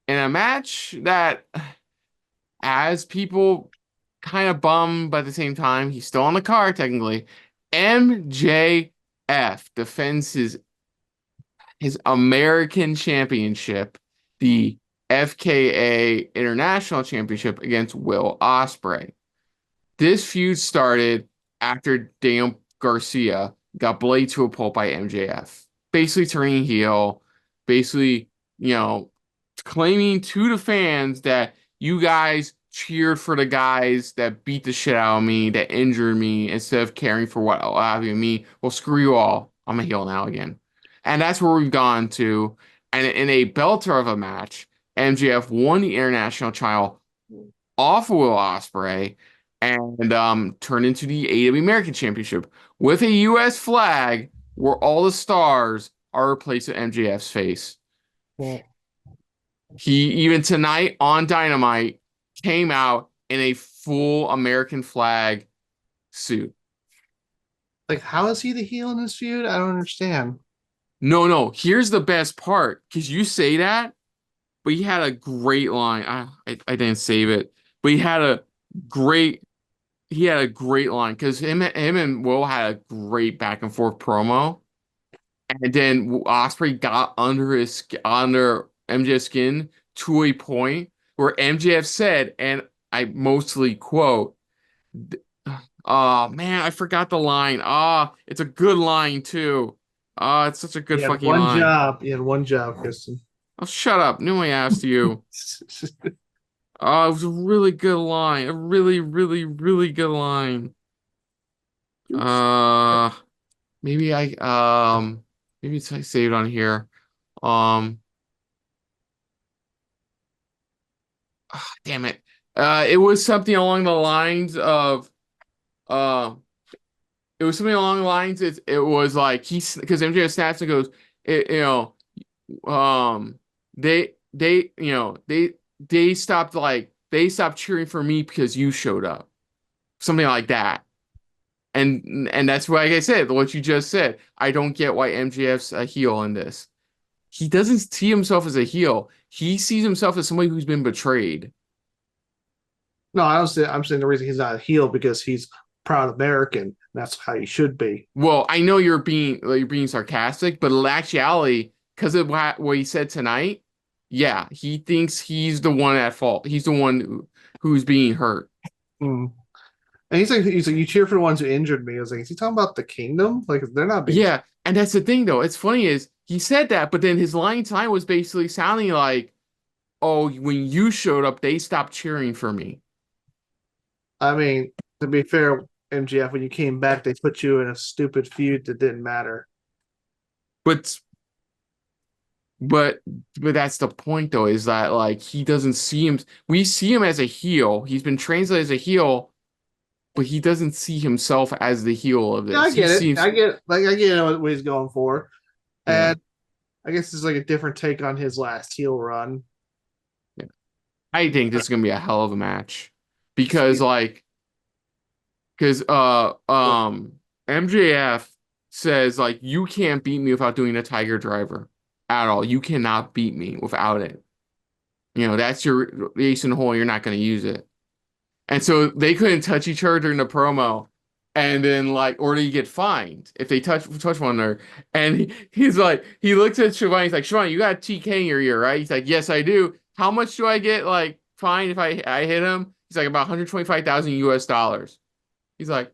in a match that has people kind of bummed, but at the same time, he's still on the card technically. MJF defends his American Championship, the FKA International Championship against Will Ospreay. This feud started after Daniel Garcia got bladed to a pulp by MJF, basically turning heel, basically, claiming to the fans that you guys cheered for the guys that beat the shit out of me, that injured me, instead of caring for what having me. Well, screw you all. I'm a heel now again. And that's where we've gone to. And in a belter of a match, MJF won the international title off of Will Ospreay and turned into the AEW American Championship with a US flag where all the stars are replaced with MJF's face. Yeah. He even tonight on Dynamite came out in a full American flag suit. Like, how is he the heel in this feud? I don't understand. No. Here's the best part, because you say that, but he had a great line. I didn't save it, but great he had a great line because him and Will had a great back and forth promo. And then Osprey got under MJF's skin to a point where MJF said, and I mostly quote, "Oh man, I forgot the line. Ah, it's a good line too. Ah, it's such a good He had fucking one line. job. He had one job, Kristen. Oh, shut up. Knew I asked you. Oh, it was a really good line. A really, really, really good line. Uh, maybe maybe it's I saved on here. Um, damn it. It was something along the lines of uh, it was something along the lines. It was like because MJ snaps and goes, you know, um, they stopped they stopped cheering for me because you showed up, something like that. And that's why, like I said, what you just said. I don't get why MJF's a heel in this. He doesn't see himself as a heel. He sees himself as somebody who's been betrayed. No, I don't say. I'm saying the reason he's not a heel because he's proud American. That's how he should be. Well, I know you're being sarcastic, but in actuality, because of what he said tonight, yeah, he thinks he's the one at fault. He's the one who's being hurt. Mm. And he's like, you cheer for the ones who injured me. I was like, is he talking about the kingdom? Like, they're not being. Yeah, and that's the thing though. It's funny is he said that, but then his line time was basically sounding like, "Oh, when you showed up, they stopped cheering for me." I mean, to be fair, MGF, when you came back, they put you in a stupid feud that didn't matter. But but but that's the point though, is that like he doesn't see him. We see him as a heel. He's been translated as a heel, but he doesn't see himself as the heel of Yeah, I this. He get it. seems, I get what he's going for. yeah, And I guess it's like a different take on his last heel run. yeah. I think this is gonna be a hell of a match because MJF says like you can't beat me without doing a Tiger Driver at all. You cannot beat me without it. That's your ace in the hole. You're not going to use it. And so they couldn't touch each other during the promo. And then or they get fined if they touch one another. And he's like, he looks at Shivani, he's like, Shivani, you got TK in your ear, right? He's like, yes, I do. How much do I get fined if I hit him? He's like, about 125,000 US dollars. He's like,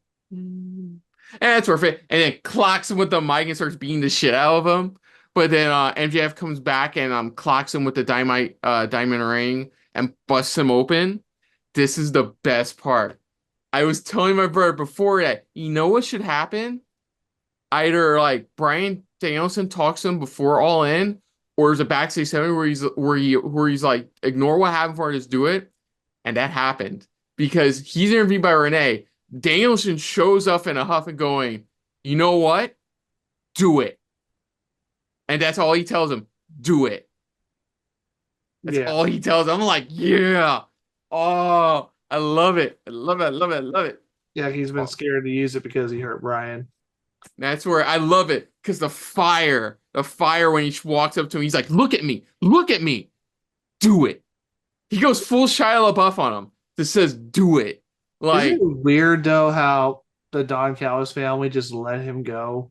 that's worth it. And then clocks him with the mic and starts beating the shit out of him. But then MJF comes back and clocks him with the diamond ring and busts him open. This is the best part. I was telling my brother before that, you know what should happen? Either Bryan Danielson talks to him before All In, or there's a backstage segment where he's like, ignore what happened before I just do it. And that happened because he's interviewed by Renee. Danielson shows up in a huff and going, you know what? Do it. And that's all he tells him. Do it. That's all he tells him. I'm like, yeah. Oh, I love it. I love it. I love it. I love it. Yeah, he's been scared to use it because he hurt Brian. That's where I love it. Because the fire when he walks up to him, he's like, look at me. Look at me. Do it. He goes full Shia LaBeouf on him. That says, do it. Isn't it weird though how the Don Callis family just let him go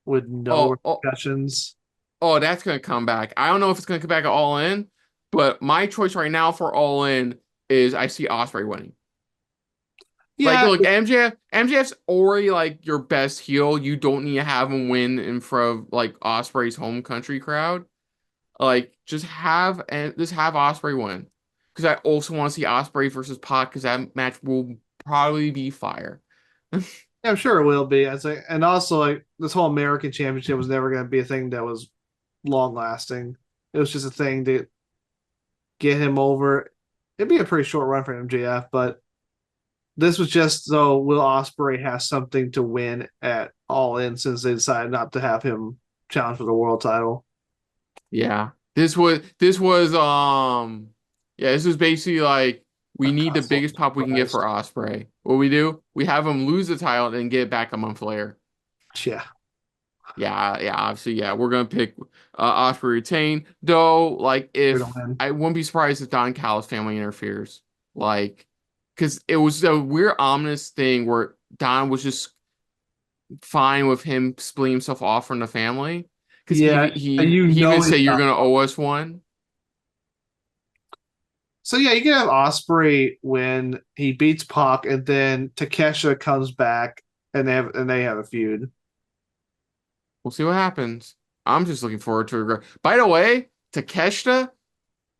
with no repercussions? Oh, that's gonna come back. I don't know if it's gonna come back at All In, but my choice right now for All In is I see Osprey winning. Yeah, look, MJF's already your best heel. You don't need to have him win in front of Osprey's home country crowd. Just have Osprey win. Because I also want to see Osprey versus Pac because that match will probably be fire. Yeah, I'm sure it will be. And also this whole American Championship was never going to be a thing that was long lasting. It was just a thing to get him over. It'd be a pretty short run for MJF, but this was just so Will Ospreay has something to win at All In since they decided not to have him challenge for the world title. Yeah, this was basically we need the biggest pop we can get for Osprey. What we do? We have him lose the title and get it back a month later. Yeah. Yeah, obviously, yeah. We're gonna pick Osprey retain. Though, if I wouldn't be surprised if Don Callis family interferes. Like, because it was a weird ominous thing where Don was just fine with him splitting himself off from the family because Yeah, and he even he's said you're not. gonna owe us one. So yeah, you can have Osprey when he beats Pac, and then Takesha comes back, and they have a feud. We'll see what happens. I'm just looking forward to it. By the way, Takeshita,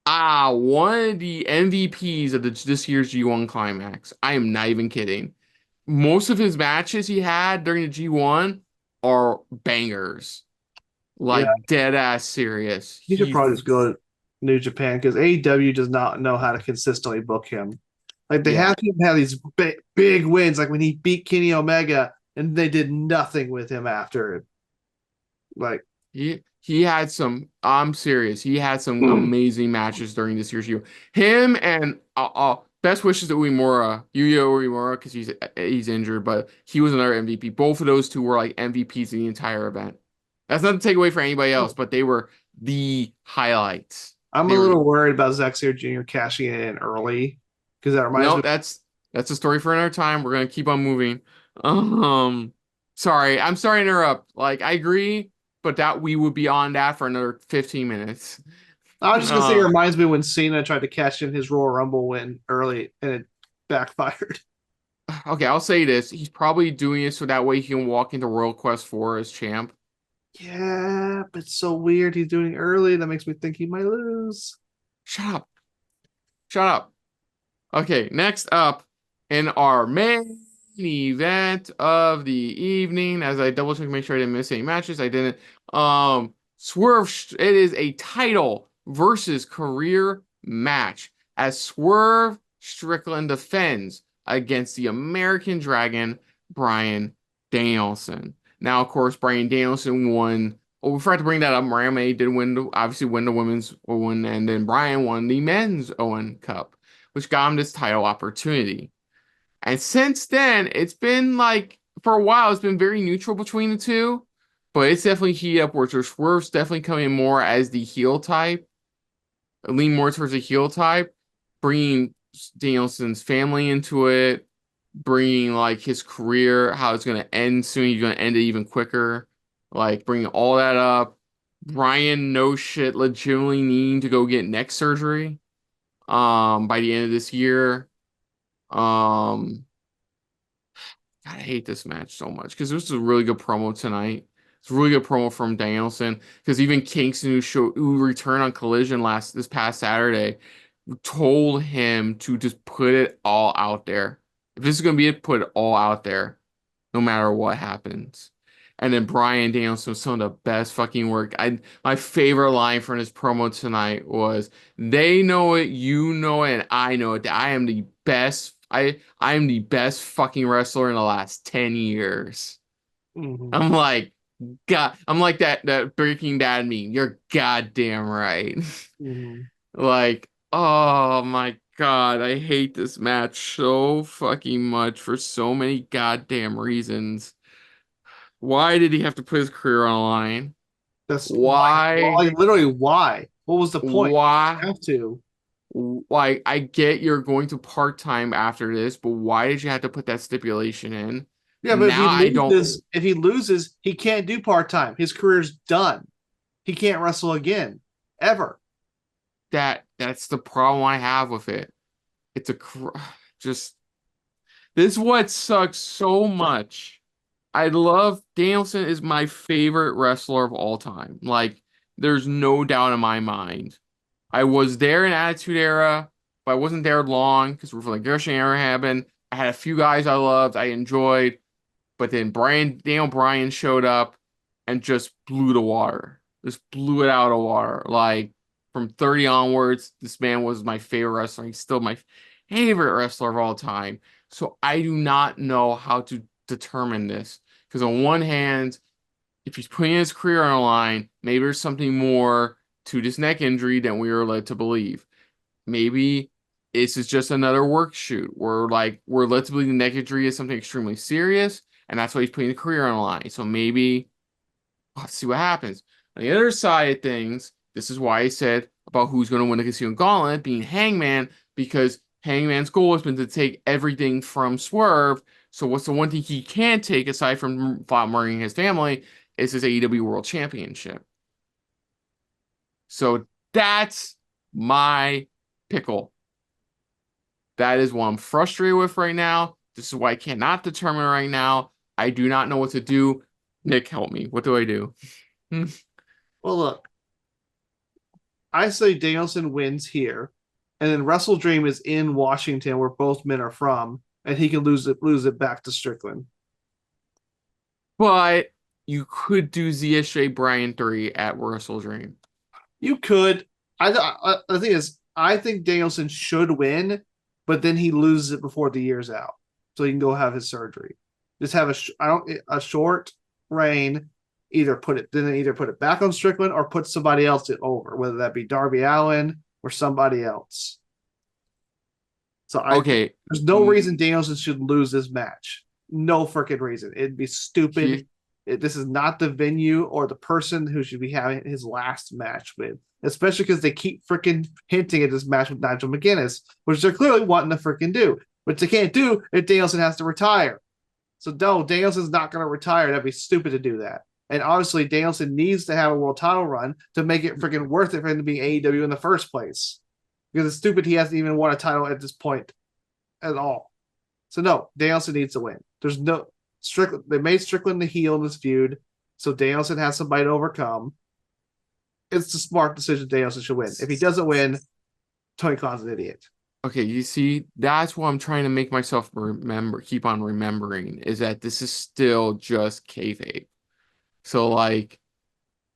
one of the MVPs of this year's G1 Climax. I am not even kidding. Most of his matches he had during the G1 are bangers, Yeah, like dead ass serious. he should probably just go to New Japan because AEW does not know how to consistently book him. Like they Yeah, have him have these big wins, like when he beat Kenny Omega, and they did nothing with him after. Like, he had some. I'm serious. He had some amazing matches during this year's year. Him and best wishes to Uemura, Yuya Uemura, because he's injured, but he was another MVP. Both of those two were like MVPs in the entire event. That's not to take away from anybody else, but they were the highlights. I'm a They were little worried about Zack Sabre Jr. cashing in early because that reminds no, me. that's a story for another time. We're gonna keep on moving. Um, I'm sorry to interrupt. Like I agree, but that we would be on that for another 15 minutes. I was just gonna say it Uh, reminds me when Cena tried to cash in his Royal Rumble win early and it backfired. okay, I'll say this. He's probably doing it so that way he can walk into Royal Quest 4 as champ. Yeah, but it's so weird he's doing it early. That makes me think he might lose. Shut up. Shut up. Okay, next up in our main event of the evening, as I double check, make sure I didn't miss any matches. I didn't. It is a title versus career match as Swerve Strickland defends against the American Dragon, Bryan Danielson. Now, of course, Bryan Danielson won. Oh, we forgot to bring that up. Miami did obviously win the women's one, and then Bryan won the men's Owen Cup, which got him this title opportunity. And since then, it's been like for a while, it's been very neutral between the two, but it's definitely heated up where Swerve's definitely coming more as the heel type, lean more towards the heel type, bringing Danielson's family into it, bringing like his career, how it's going to end soon. He's going to end it even quicker, like bringing all that up. Bryan, no shit, legitimately needing to go get neck surgery by the end of this year. Um, God, I hate this match so much because this was a really good promo tonight. It's a really good promo from Danielson because even Kingston, who returned on Collision this past Saturday, told him to just put it all out there. If this is gonna be it, put it all out there, no matter what happens. And then Bryan Danielson was some of the best fucking work. My favorite line from his promo tonight was, "They know it, you know it, and I know it. That I am the best. I am the best fucking wrestler in the last 10 years." Mm-hmm. I'm like, God, I'm like that Breaking Bad meme. You're goddamn right. Mm-hmm. Like, oh my God, I hate this match so fucking much for so many goddamn reasons. Why did he have to put his career on the line? That's why. Why? Like literally, why? What was the point? Why? You have to. Like, I get you're going to part-time after this, but why did you have to put that stipulation in? Yeah, but Now I don't. if he loses, he can't do part time. His career's done. He can't wrestle again, ever. That's the problem I have with it. It's just this is what sucks so much. I love Danielson is my favorite wrestler of all time. Like, there's no doubt in my mind. I was there in Attitude Era, but I wasn't there long because like Gershon era happened. I had a few guys I loved, I enjoyed, but then Daniel Bryan showed up and just blew the water. Just blew it out of water. Like from 30 onwards, this man was my favorite wrestler. He's still my favorite wrestler of all time. So I do not know how to determine this. Because on one hand, if he's putting his career on the line, maybe there's something more to this neck injury than we were led to believe. Maybe this is just another work shoot where like we're led to believe the neck injury is something extremely serious, and that's why he's putting the career on the line. So maybe let's see what happens. On the other side of things, this is why I said about who's going to win the Casino Gauntlet being Hangman, because Hangman's goal has been to take everything from Swerve. So what's the one thing he can't take aside from murdering his family is his AEW World Championship. So that's my pickle. That is what I'm frustrated with right now. This is why I cannot determine right now. I do not know what to do. Nick, help me. What do I do? Well, look, I say Danielson wins here, and then Wrestle Dream is in Washington, where both men are from, and he can lose it back to Strickland. But you could do ZSJ Bryan 3 at Wrestle Dream. You could. The thing is, I think Danielson should win, but then he loses it before the year's out, so he can go have his surgery. Just have a short reign. Either put it back on Strickland or put somebody else over, whether that be Darby Allin or somebody else. So there's no reason Danielson should lose this match. No freaking reason. It'd be stupid. This is not the venue or the person who should be having his last match with, especially because they keep freaking hinting at this match with Nigel McGuinness, which they're clearly wanting to freaking do, which they can't do if Danielson has to retire. So no, Danielson's not going to retire. That'd be stupid to do that. And obviously, Danielson needs to have a world title run to make it freaking worth it for him to be AEW in the first place. Because it's stupid he hasn't even won a title at this point at all. So no, Danielson needs to win. There's no Strickland. They made Strickland the heel in this feud, so Danielson has somebody to overcome. It's a smart decision. Danielson should win. If he doesn't win, Tony Khan's an idiot. Okay, you see, that's what I'm trying to make myself keep on remembering, is that this is still just kayfabe. So, like,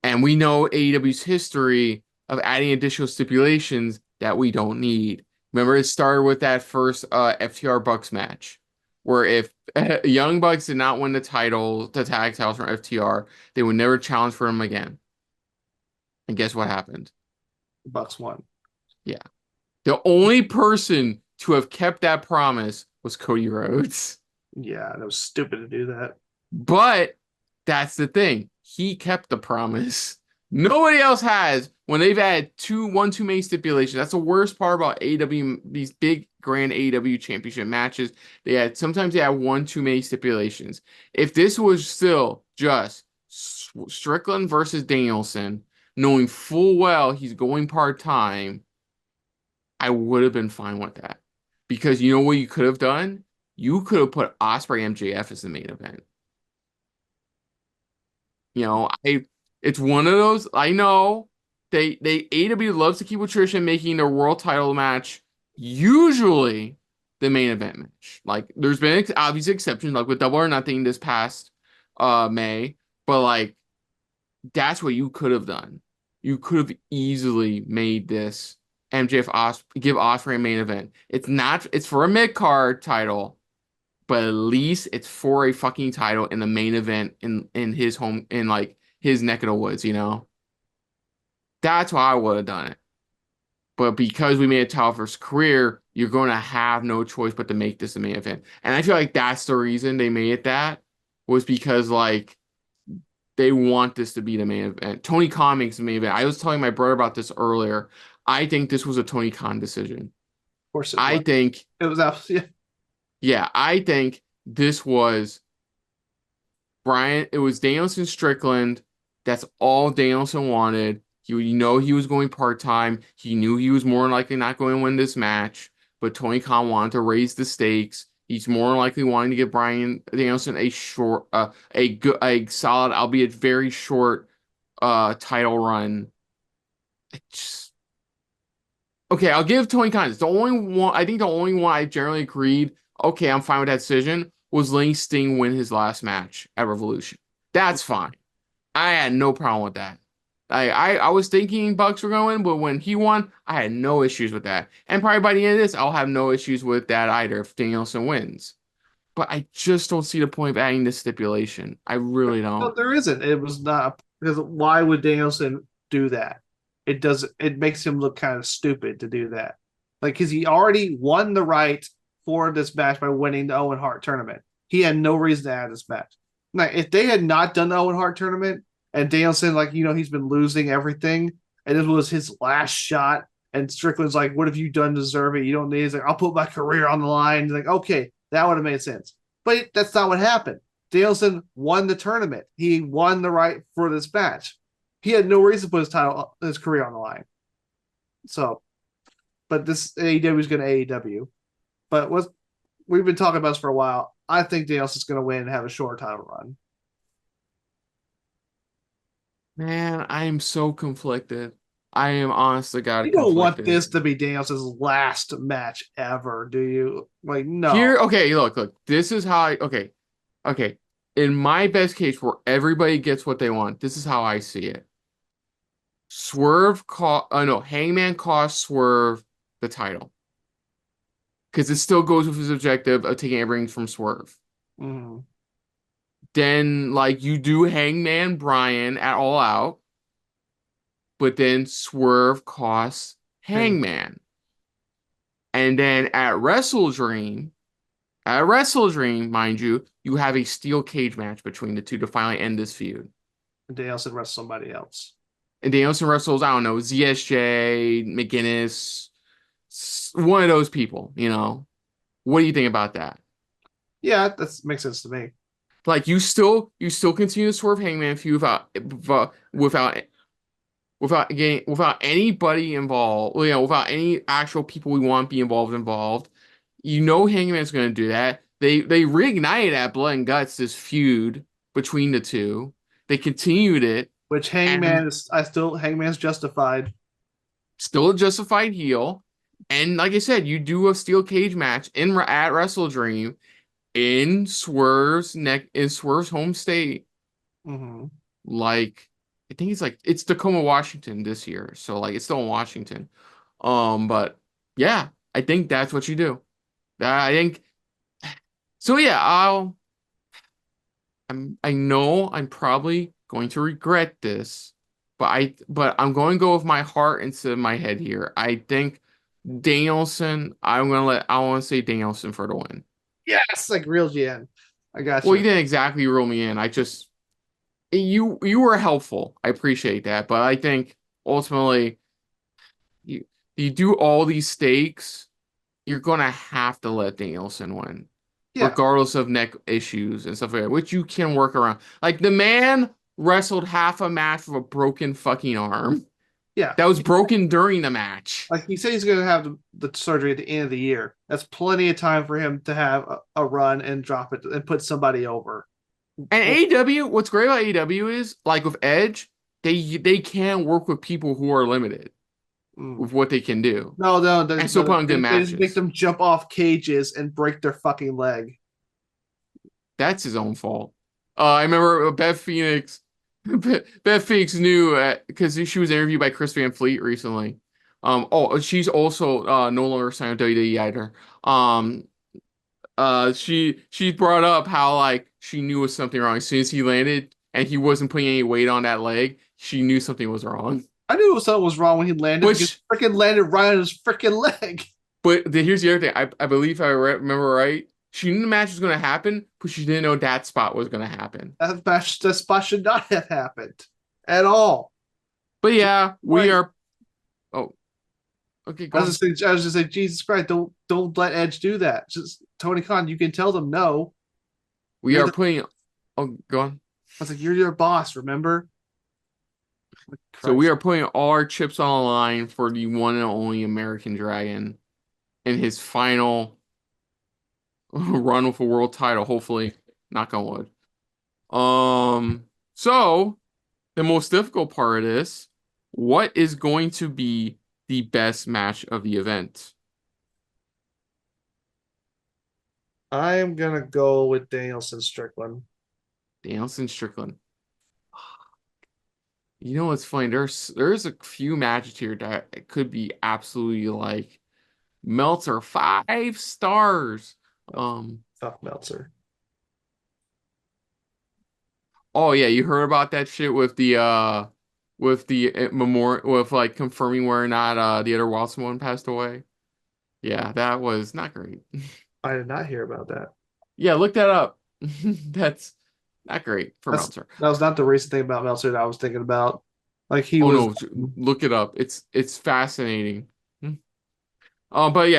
and we know AEW's history of adding additional stipulations that we don't need. Remember, it started with that first FTR Bucks match, where if Young Bucks did not win the tag titles from FTR, they would never challenge for them again. And guess what happened? Bucks won. Yeah. The only person to have kept that promise was Cody Rhodes. Yeah, that was stupid to do that. But that's the thing. He kept the promise. Nobody else has when they've had too many stipulations. That's the worst part about AEW, these big grand AEW championship matches. Sometimes they had one too many stipulations. If this was still just Strickland versus Danielson, knowing full well he's going part-time, I would have been fine with that. Because you know what you could have done? You could have put Ospreay MJF as the main event. You know, it's one of those. I know they AEW loves to keep with tradition, making their world title match usually the main event match. Like, there's been obvious exceptions, like with Double or Nothing this past May, but like that's what you could have done. You could have easily made this MJF give Ospreay a main event. It's for a mid-card title, but at least it's for a fucking title in the main event in his home, in like his neck of the woods, you know? That's why I would have done it. But because we made a title for his career, you're going to have no choice but to make this the main event. And I feel like that's the reason they made it that, was because like they want this to be the main event. Tony Khan makes the main event. I was telling my brother about this earlier. I think this was a Tony Khan decision. Of course it was. I think it was absolutely. Yeah, I think this was it was Danielson Strickland. That's all Danielson wanted. He was going part-time. He knew he was more than likely not going to win this match, but Tony Khan wanted to raise the stakes. He's more than likely wanting to give Bryan Danielson a solid, albeit very short, title run. Okay, I'll give Tony Khan. It's the only one. I think the only one I generally agreed. Okay, I'm fine with that decision. Was letting Sting win his last match at Revolution. That's fine. I had no problem with that. I was thinking Bucks were going to win, but when he won, I had no issues with that. And probably by the end of this, I'll have no issues with that either if Danielson wins. But I just don't see the point of adding this stipulation. I really don't. No, there isn't. It was not, because why would Danielson do that? It makes him look kind of stupid to do that. Like, because he already won the right for this match by winning the Owen Hart tournament. He had no reason to add this match. Now, if they had not done the Owen Hart tournament and Danielson, like, he's been losing everything, and this was his last shot And Strickland's like, "What have you done to deserve it? You don't need it." He's like, "I'll put my career on the line." He's like, "Okay, that would have made sense." But that's not what happened. Danielson won the tournament. He won the right for this match. He had no reason to put his career on the line. So, but this AEW is going to AEW. But we've been talking about this for a while. I think Danielson's going to win and have a short title run. Man, I am so conflicted. I am honest to God You don't want conflicted. this to be Danielson's last match ever, do you? Like, no. Here, okay, look. This is how okay. In my best case, where everybody gets what they want, this is how I see it. Hangman cost Swerve the title. Because it still goes with his objective of taking everything from Swerve. Mm-hmm. Then, like, you do Hangman Bryan at All Out, but then Swerve costs Hangman. And then at Wrestle Dream, mind you, you have a steel cage match between the two to finally end this feud. And Danielson wrestles somebody else. And Danielson wrestles, I don't know, ZSJ, McGuinness, one of those people, you know. What do you think about that? Yeah, that makes sense to me. Like, you still continue to Swerve Hangman feud without anybody involved, you know, without any actual people we want to be involved. You know Hangman's going to do that. They reignited at Blood and Guts this feud between the two. They continued it. Which Hangman's justified. Still a justified heel. And like I said, you do a steel cage match at Wrestle Dream in Swerve's home state. Mm-hmm. Like, I think it's Tacoma, Washington this year. So like it's still in Washington. But yeah, I think that's what you do. I think so. Yeah, I know I'm probably going to regret this, but I'm going to go with my heart instead of my head here. I think Danielson. I want to say Danielson for the win. Yes, like real GN. I got you. Well, you didn't exactly rule me in. You were helpful. I appreciate that, but I think ultimately you do all these stakes, you're gonna have to let Danielson win. Yeah. Regardless of neck issues and stuff like that, which you can work around. Like, the man wrestled half a match with a broken fucking arm. Yeah. That was broken during the match. Like, he said he's going to have the surgery at the end of the year. That's plenty of time for him to have a run and drop it and put somebody over. And AEW, what's great about AEW is, like with Edge, they can work with people who are limited with what they can do. No, and still put on good matches. They just make them jump off cages and break their fucking leg. That's his own fault. I remember Beth Phoenix knew because she was interviewed by Chris Van Fleet recently. She's also no longer signed with WWE either. She brought up how, like, she knew was something wrong as soon as he landed and he wasn't putting any weight on that leg. She knew something was wrong. I knew something was wrong when he landed. He freaking landed right on his freaking leg. But here's the other thing. I believe if I remember right, she knew the match was going to happen, but she didn't know that spot was going to happen. That spot should not have happened at all. But yeah, we are. Oh, okay. I was just saying, Jesus Christ! Don't let Edge do that. Just Tony Khan, you can tell them no. We are putting. Oh, go on. I was like, you're your boss, remember? So we are putting all our chips on the line for the one and only American Dragon in his final run with a world title, hopefully. Knock on wood. So the most difficult part of this, what is going to be the best match of the event? I am gonna go with Danielson Strickland. Danielson Strickland. You know what's funny? There's a few matches here that could be absolutely like Meltzer 5 stars. Fuck Meltzer. Oh yeah, you heard about that shit with the memorial with like confirming whether or not the other Wild Samoan passed away. Yeah, that was not great. I did not hear about that. Yeah, look that up. That's not great for Meltzer. That was not the recent thing about Meltzer that I was thinking about. Like no, look it up. It's fascinating. But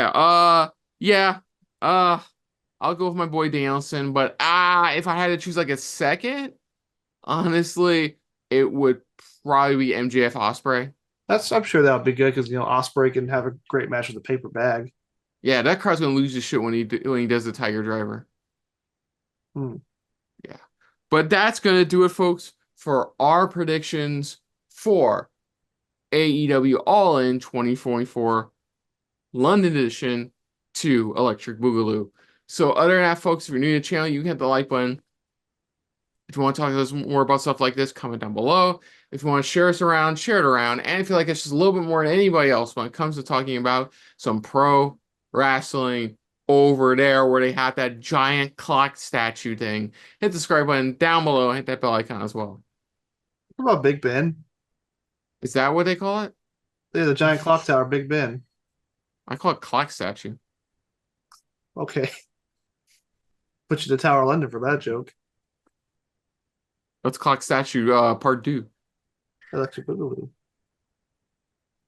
yeah. I'll go with my boy Danielson. But if I had to choose like a second, honestly, it would probably be MJF Osprey. I'm sure that would be good because Osprey can have a great match with a paper bag. Yeah, that crowd's gonna lose his shit when he does the Tiger Driver. Hmm. Yeah, but that's gonna do it, folks, for our predictions for AEW All In 2024 London edition to Electric Boogaloo. So other than that, folks, if you're new to the channel, you can hit the like button. If you want to talk to us more about stuff like this, comment down below. If you want to share us around, share it around. And if you like us just a little bit more than anybody else when it comes to talking about some pro wrestling over there where they have that giant clock statue thing, hit the subscribe button down below and hit that bell icon as well. What about Big Ben? Is that what they call it? Yeah, the giant clock tower, Big Ben. I call it clock statue. Okay. Put you to Tower of London for that joke. What's clock statue part 2? Electric Boogaloo.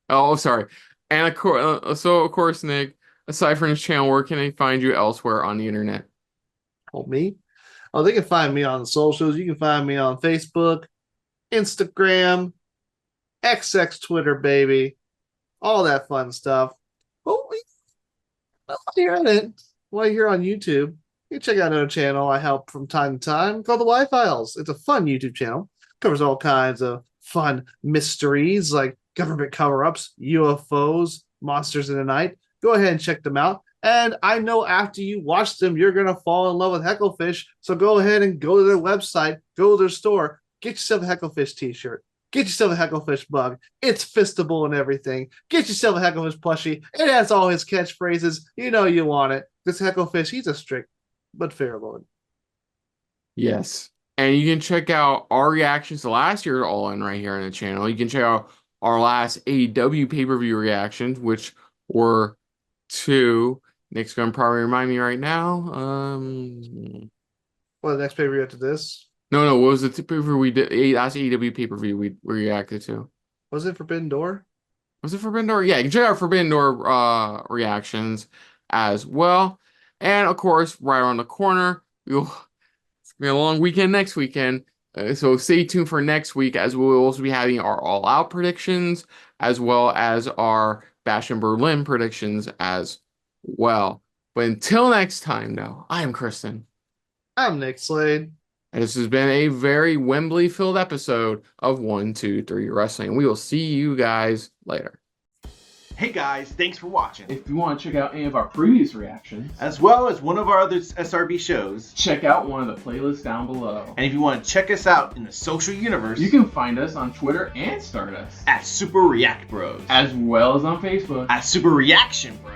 Oh, sorry. And of course, Nick, aside from this channel, where can they find you elsewhere on the internet? Oh, me? Oh, they can find me on the socials. You can find me on Facebook, Instagram, XX Twitter, baby. All that fun stuff. Oh, while you're at it, while you're on YouTube, you can check out another channel I help from time to time called the Y-Files. It's a fun YouTube channel. Covers all kinds of fun mysteries like government cover-ups, UFOs, monsters in the night. Go ahead and check them out. And I know after you watch them, you're going to fall in love with Hecklefish. So go ahead and go to their website, go to their store, get yourself a Hecklefish t-shirt. Get yourself a Hecklefish mug. It's fistable and everything. Get yourself a Hecklefish plushie. It has all his catchphrases. You know you want it. This Hecklefish, he's a strict but fair lord. Yes. And you can check out our reactions to last year's All In right here on the channel. You can check out our last AEW pay-per-view reactions, which were 2. Nick's going to probably remind me right now. Well, the next pay-per-view after this? No. What was the pay-per-view we did? Last AEW pay-per-view we reacted to. Was it Forbidden Door? Was it Forbidden Door? Yeah, you can check out Forbidden Door reactions as well. And of course, right around the corner, it's gonna be a long weekend next weekend. So stay tuned for next week, as we'll also be having our All Out predictions, as well as our Bash in Berlin predictions as well. But until next time, though, I am Kristen. I'm Nick Slade. And this has been a very Wembley-filled episode of 1, 2, 3 Wrestling. We will see you guys later. Hey guys, thanks for watching. If you want to check out any of our previous reactions, as well as one of our other SRB shows, check out one of the playlists down below. And if you want to check us out in the social universe, you can find us on Twitter and Stardust at Super React Bros, as well as on Facebook at Super Reaction Bros.